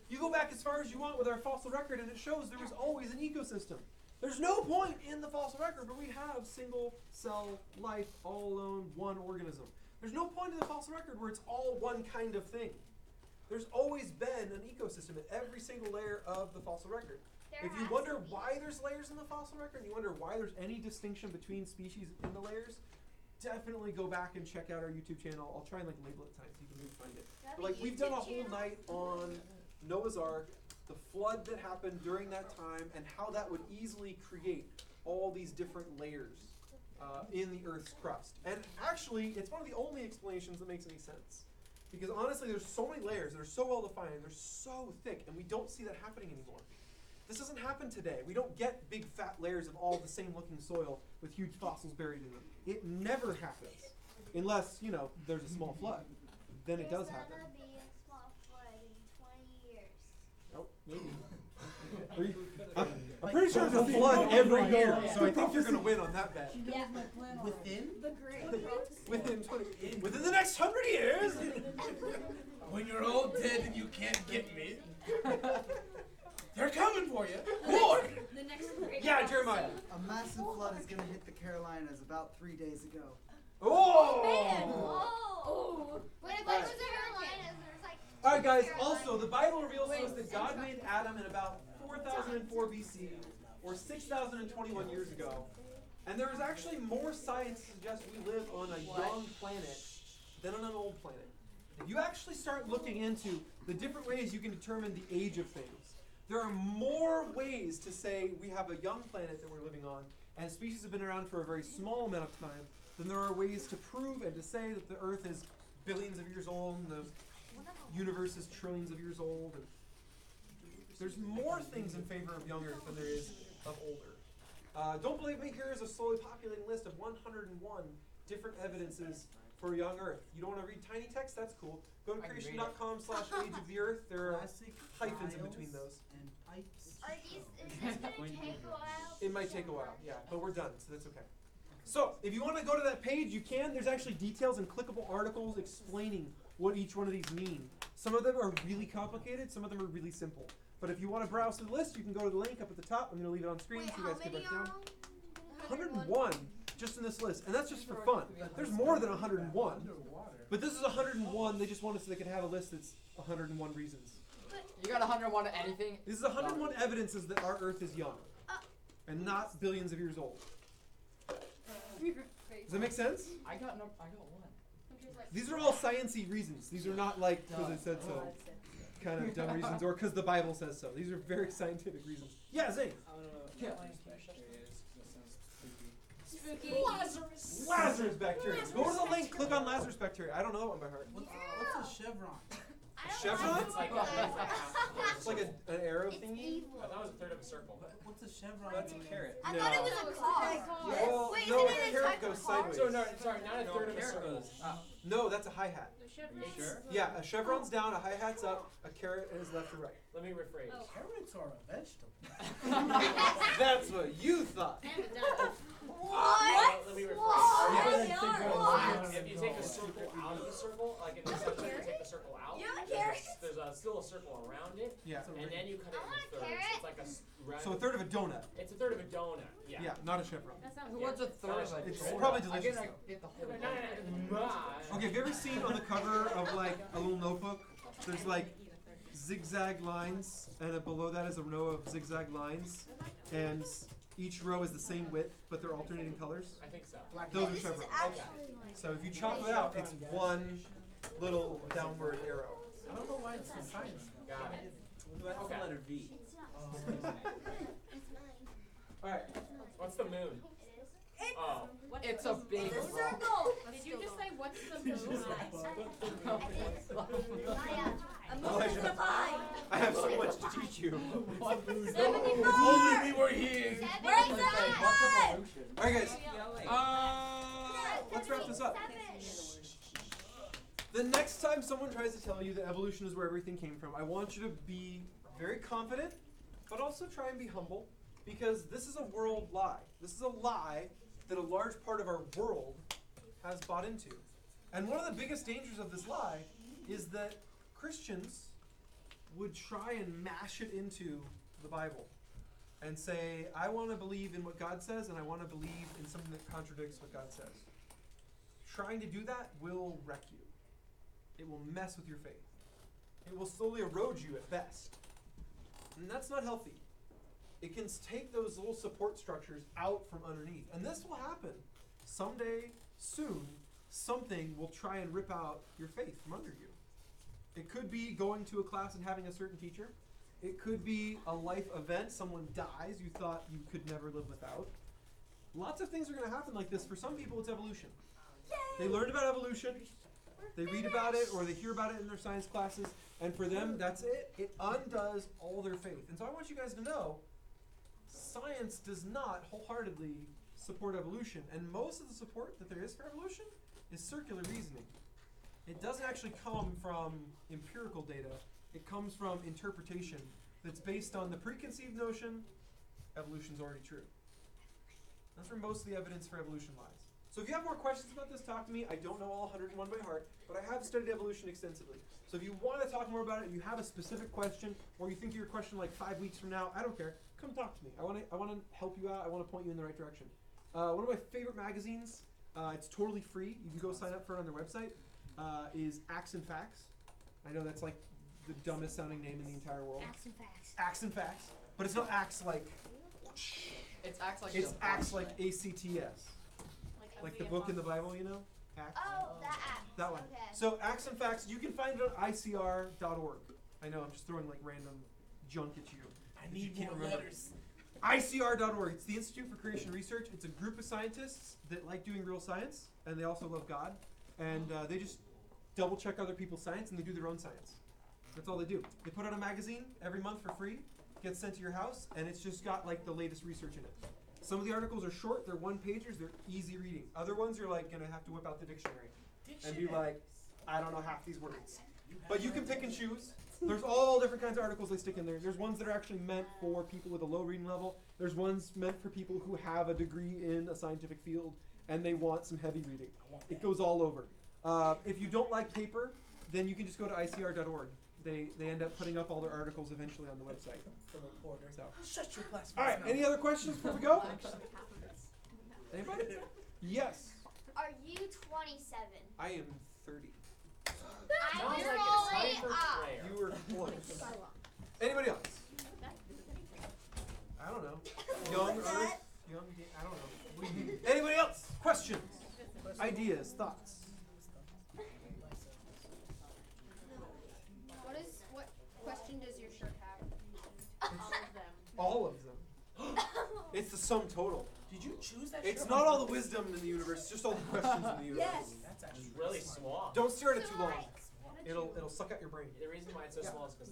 E: You go back as far as you want with our fossil record, and it shows there was always an ecosystem. There's no point in the fossil record where we have single cell life all alone, one organism. There's no point in the fossil record where it's all one kind of thing. There's always been an ecosystem at every single layer of the fossil record. If you wonder why there's layers in the fossil record, and you wonder why there's any distinction between species in the layers, definitely go back and check out our YouTube channel. I'll try and label it at times so you can really find it. But, we've done a whole night on Noah's Ark, the flood that happened during that time, and how that would easily create all these different layers in the Earth's crust. And actually, it's one of the only explanations that makes any sense. Because honestly, there's so many layers that are so well defined, and they're so thick, and we don't see that happening anymore. This doesn't happen today. We don't get big fat layers of all the same looking soil with huge fossils buried in them. It never happens. Unless, there's a small flood. Then it does happen.
F: There's gonna be a small flood in 20 years.
E: Oh, maybe. I'm pretty sure there's a flood every year, so I think you're going to win on that bet.
F: Yeah.
I: Within?
F: The great.
E: Within the next 100 years.
I: When you're all dead and you can't get me, they're coming for you. Lord!
L: The next great
E: Yeah, Jeremiah.
N: A massive flood is going to hit the Carolinas about 3 days ago.
E: Oh!
L: Man! Oh!
F: Wait, I thought it was the Carolinas. There's like.
E: All right, guys. Also, the Bible reveals to us that God made Adam in about 4004 BC, or 6,021 years ago. And there is actually more science to suggest we live on a young planet than on an old planet. If you actually start looking into the different ways you can determine the age of things, there are more ways to say we have a young planet that we're living on, and species have been around for a very small amount of time, than there are ways to prove and to say that the Earth is billions of years old and the universe is trillions of years old. And there's more things in favor of young Earth than there is of older. Don't believe me? Here is a slowly populating list of 101 different evidences for young Earth. You don't want to read tiny text? That's cool. Go to creation.com/age of the Earth. There are hyphens in between those.
N: And pipes.
F: Are these? Is this gonna take a while?
E: It might take a while, yeah, but we're done, so that's okay. So, if you want to go to that page, you can. There's actually details and clickable articles explaining what each one of these mean. Some of them are really complicated, some of them are really simple. But if you want to browse through the list, you can go to the link up at the top. I'm going to leave it on screen so you guys can write it down. 101 just in this list, and that's just for fun. There's more than 101. But this is 101. They just wanted so they could have a list that's 101 reasons.
A: You got 101 to anything?
E: This is 101 evidences that our Earth is young and not billions of years old. Does that make sense?
A: I got one.
E: These are all sciencey reasons. These are not because it said so kind of dumb reasons or because the Bible says so. These are very scientific reasons. Yeah, Zane.
A: Yeah.
L: Spooky.
E: Lazarus bacteria. Go to the link, click on Lazarus bacteria. I don't know that one by heart.
I: What's a chevron?
E: A chevron?
J: It's like
E: It's like an arrow thingy?
J: I thought it was a third of a circle.
I: What's a chevron?
J: That's a carrot.
F: I thought it was a car.
E: Well,
F: Wait,
E: no,
F: isn't it
E: a
F: a
E: carrot
F: type
E: goes
F: of car?
E: sideways.
J: So no, sorry, not a third of a circle.
E: No, that's a hi-hat.
J: Are you sure?
E: Yeah, a chevron's down, a hi-hat's up, a carrot is left to right.
J: Let me rephrase.
I: Carrots are a vegetable.
E: That's what you thought.
L: What?
J: Let me rephrase.
L: What?
J: If you take a circle out of the circle, like in this section, you take the circle out.
F: You want carrots?
J: There's still a circle around it.
E: Yeah.
J: And then you cut it into thirds. It's like a round.
E: So a third of a donut.
J: It's a third of a donut. Yeah.
E: Yeah, not a chevron.
L: That sounds
A: Who wants a third of a
E: It's
A: donut?
E: probably delicious.
A: I get the whole
E: Okay, have you ever seen on the cover of like a little notebook, there's like zigzag lines, and below that is a row of zigzag lines, and each row is the same width, but they're alternating colors?
J: I think so.
E: Those are chevrons. So if you chop it out, it's one little downward arrow.
I: I don't know why it's the sign.
J: Got it.
G: What's the letter V?
E: Alright.
J: What's the moon? Oh.
A: It's a big
F: It's a
A: rock.
F: circle.
L: Did you just say what's the moon?
E: Elijah, I have so much to teach you.
I: If only we were here.
E: Alright guys, let's wrap this up. The next time someone tries to tell you that evolution is where everything came from, I want you to be very confident, but also try and be humble, because this is a world lie. This is a lie that a large part of our world has bought into. And one of the biggest dangers of this lie is that Christians would try and mash it into the Bible and say, I want to believe in what God says, and I want to believe in something that contradicts what God says. trying to do that will wreck you. It will mess with your faith. It will slowly erode you at best. And that's not healthy. It can take those little support structures out from underneath. And this will happen. Someday, soon, something will try and rip out your faith from under you. It could be going to a class and having a certain teacher. It could be a life event. Someone dies you thought you could never live without. Lots of things are going to happen like this. For some people, it's evolution. They learned about evolution. They read about it or they hear about it in their science classes. And for them, that's it. It undoes all their faith. And so I want you guys to know, science does not wholeheartedly support evolution. And most of the support that there is for evolution is circular reasoning. It doesn't actually come from empirical data. It comes from interpretation that's based on the preconceived notion, evolution's already true. That's where most of the evidence for evolution lies. So if you have more questions about this, talk to me. I don't know all 101 by heart, but I have studied evolution extensively. So if you want to talk more about it, and you have a specific question, or you think of your question like 5 weeks from now, I don't care. Come talk to me. I want to help you out. I want to point you in the right direction. One of my favorite magazines, it's totally free. You can go sign up for it on their website, is Ax and Facts. I know that's like the dumbest sounding name in the entire world.
F: Ax and Facts.
E: Ax and Facts. But it's not Ax like...
A: It's Ax like...
E: It's Ax like A-C-T-S. Like the book in the Bible, you know? Ax.
F: Oh, that act.
E: That one.
F: Okay.
E: So Ax and Facts, you can find it on ICR.org. I know, I'm just throwing like random junk at you.
I: I need more letters.
E: ICR.org. It's the Institute for Creation Research. It's a group of scientists that like doing real science, and they also love God. And they just double check other people's science, and they do their own science. That's all they do. They put out a magazine every month for free, gets sent to your house, and it's just got like the latest research in it. Some of the articles are short, they're one-pagers, they're easy reading. Other ones you're like gonna have to whip out the dictionary and be like, I don't know half these words. But you can pick and choose. There's all different kinds of articles they stick in there. There's ones that are actually meant for people with a low reading level. There's ones meant for people who have a degree in a scientific field and they want some heavy reading. It goes all over. If you don't like paper, then you can just go to ICR.org. They end up putting up all their articles eventually on the website. So.
I: Shut your class.
E: All right, any other questions before we go? Anybody? Yes.
F: Are you 27?
E: I am 30.
F: I'm
M: Sounds like it's
F: rolling
M: time for
F: up.
M: prayer.
E: You were close. Anybody else? I don't know. Young Earth? Young, I don't know. Anybody else? Questions? Ideas? Thoughts?
F: What question does your shirt have?
E: All of them. It's the sum total.
I: Did you choose that?
E: It's not all the wisdom in the universe, it's just all the questions in the universe.
I: Yes. That's actually
M: It's really small.
E: Don't stare at it too long. It'll suck out your brain.
M: The reason why it's so small is because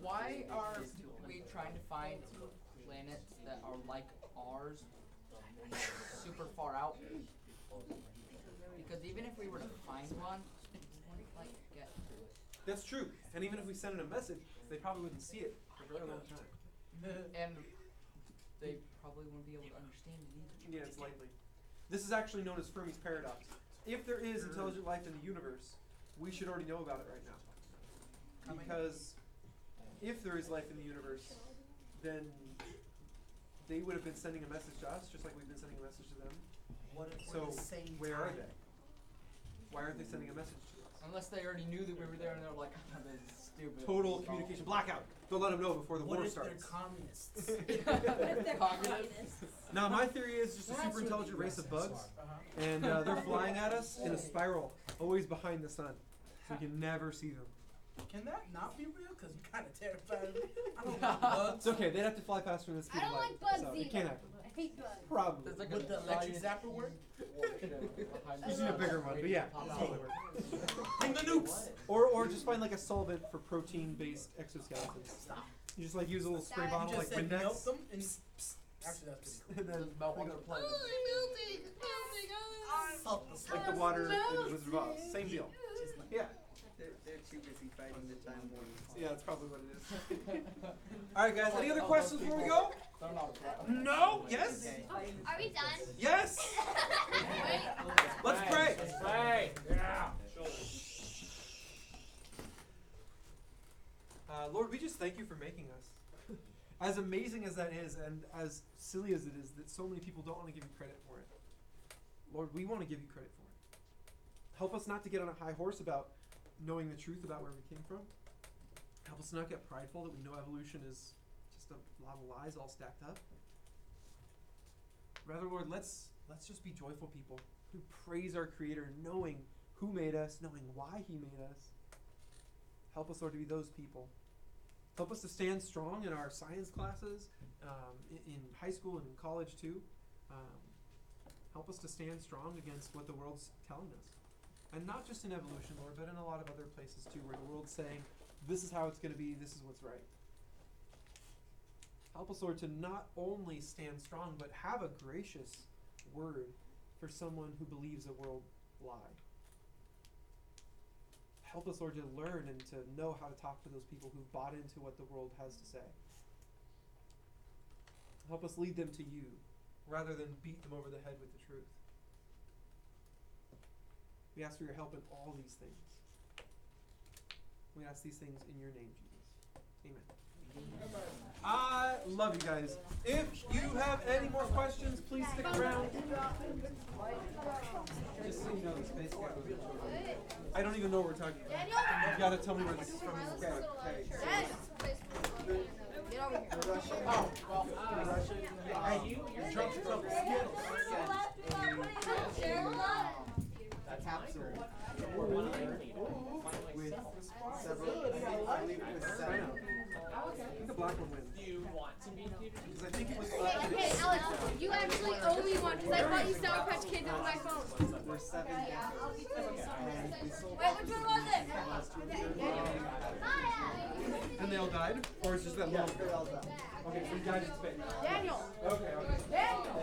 A: Why are we trying to find planets that are like ours, super far out? Because even if we were to find one, we wouldn't like get to it.
E: That's true. And even if we sent in a message, they probably wouldn't see it for a very long time.
A: And they probably won't be able to understand it either.
E: Yeah, it's likely. This is actually known as Fermi's paradox. If there is intelligent life in the universe, we should already know about it right now. Because if there is life in the universe, then they would have been sending a message to us, just like we've been sending a message to them. So where are they? Why aren't they sending a message to us?
A: Unless they already knew that we were there and they're like, oh, this is stupid.
E: Total communication blackout. Don't let them know before the war
I: What
E: starts.
I: if they're communists?
L: They're communists.
E: Now, my theory is just a super intelligent race of bugs, and they're flying at us in a spiral, always behind the sun, so you can never see them.
I: Can that not be real? Because you're kind of terrified of me. I don't like bugs.
E: It's okay, they'd have to fly faster than the speed
F: I
E: of
F: don't
E: light,
F: like bugs
E: so
F: either.
E: it can't happen.
F: I hate bugs.
E: Probably.
A: There's like
I: Would the electric zapper work?
E: You need a bigger one, but yeah, it'll totally work. Bring the nukes! Or just find like a solvent for protein-based exoskeletons. You just like use a little spray
F: You
E: bottle
I: You
E: like
I: just said
E: Windex.
I: melt them and actually that's pretty
E: And then
A: Just melt on their plate.
I: cool. Salt the
E: like the water in Wizard of Oz. Same deal. Yeah.
N: They're too busy fighting the Time War.
E: Yeah, that's probably what it is. Alright guys, any other questions before we go?
A: They're not a problem.
E: No? Yes?
F: Are we done?
E: Yes?
F: Wait.
E: Let's pray.
M: Let's pray. Yeah.
E: Lord, we just thank you for making us. As amazing as that is, and as silly as it is that so many people don't want to give you credit for it, Lord, we want to give you credit for it. Help us not to get on a high horse about knowing the truth about where we came from. Help us not get prideful that we know evolution is just a lot of lies all stacked up. Rather, Lord, let's just be joyful people who praise our Creator, knowing who made us, knowing why He made us. Help us, Lord, to be those people. Help us to stand strong in our science classes, in high school and in college too. Help us to stand strong against what the world's telling us. And not just in evolution, Lord, but in a lot of other places too, where the world's saying, this is how it's going to be, this is what's right. Help us, Lord, to not only stand strong, but have a gracious word for someone who believes a world lie. Help us, Lord, to learn and to know how to talk to those people who've bought into what the world has to say. Help us lead them to you, rather than beat them over the head with the truth. We ask for your help in all these things. We ask these things in your name, Jesus. Amen. I love you guys. If you have any more questions, please stick around. Just so you know, this basically I don't even know what we're talking about. You gotta tell me where this is from.
F: Get over here.
A: Oh, well,
N: You jumped from the capsule with several, I believe it was 7.
E: I think the black one wins.
M: Do you want to be Peter?
E: Because I think it was
F: Okay, Alex, you actually owe me one because I bought you Sour Patch Kids on my phone.
N: There's 7 and we sold
L: Wait, which one was it?
E: And they all died? Or it's just that
N: Yeah,
E: long?
N: they all died.
E: Okay, so he died in space.
F: Daniel.
E: Okay.
F: Daniel.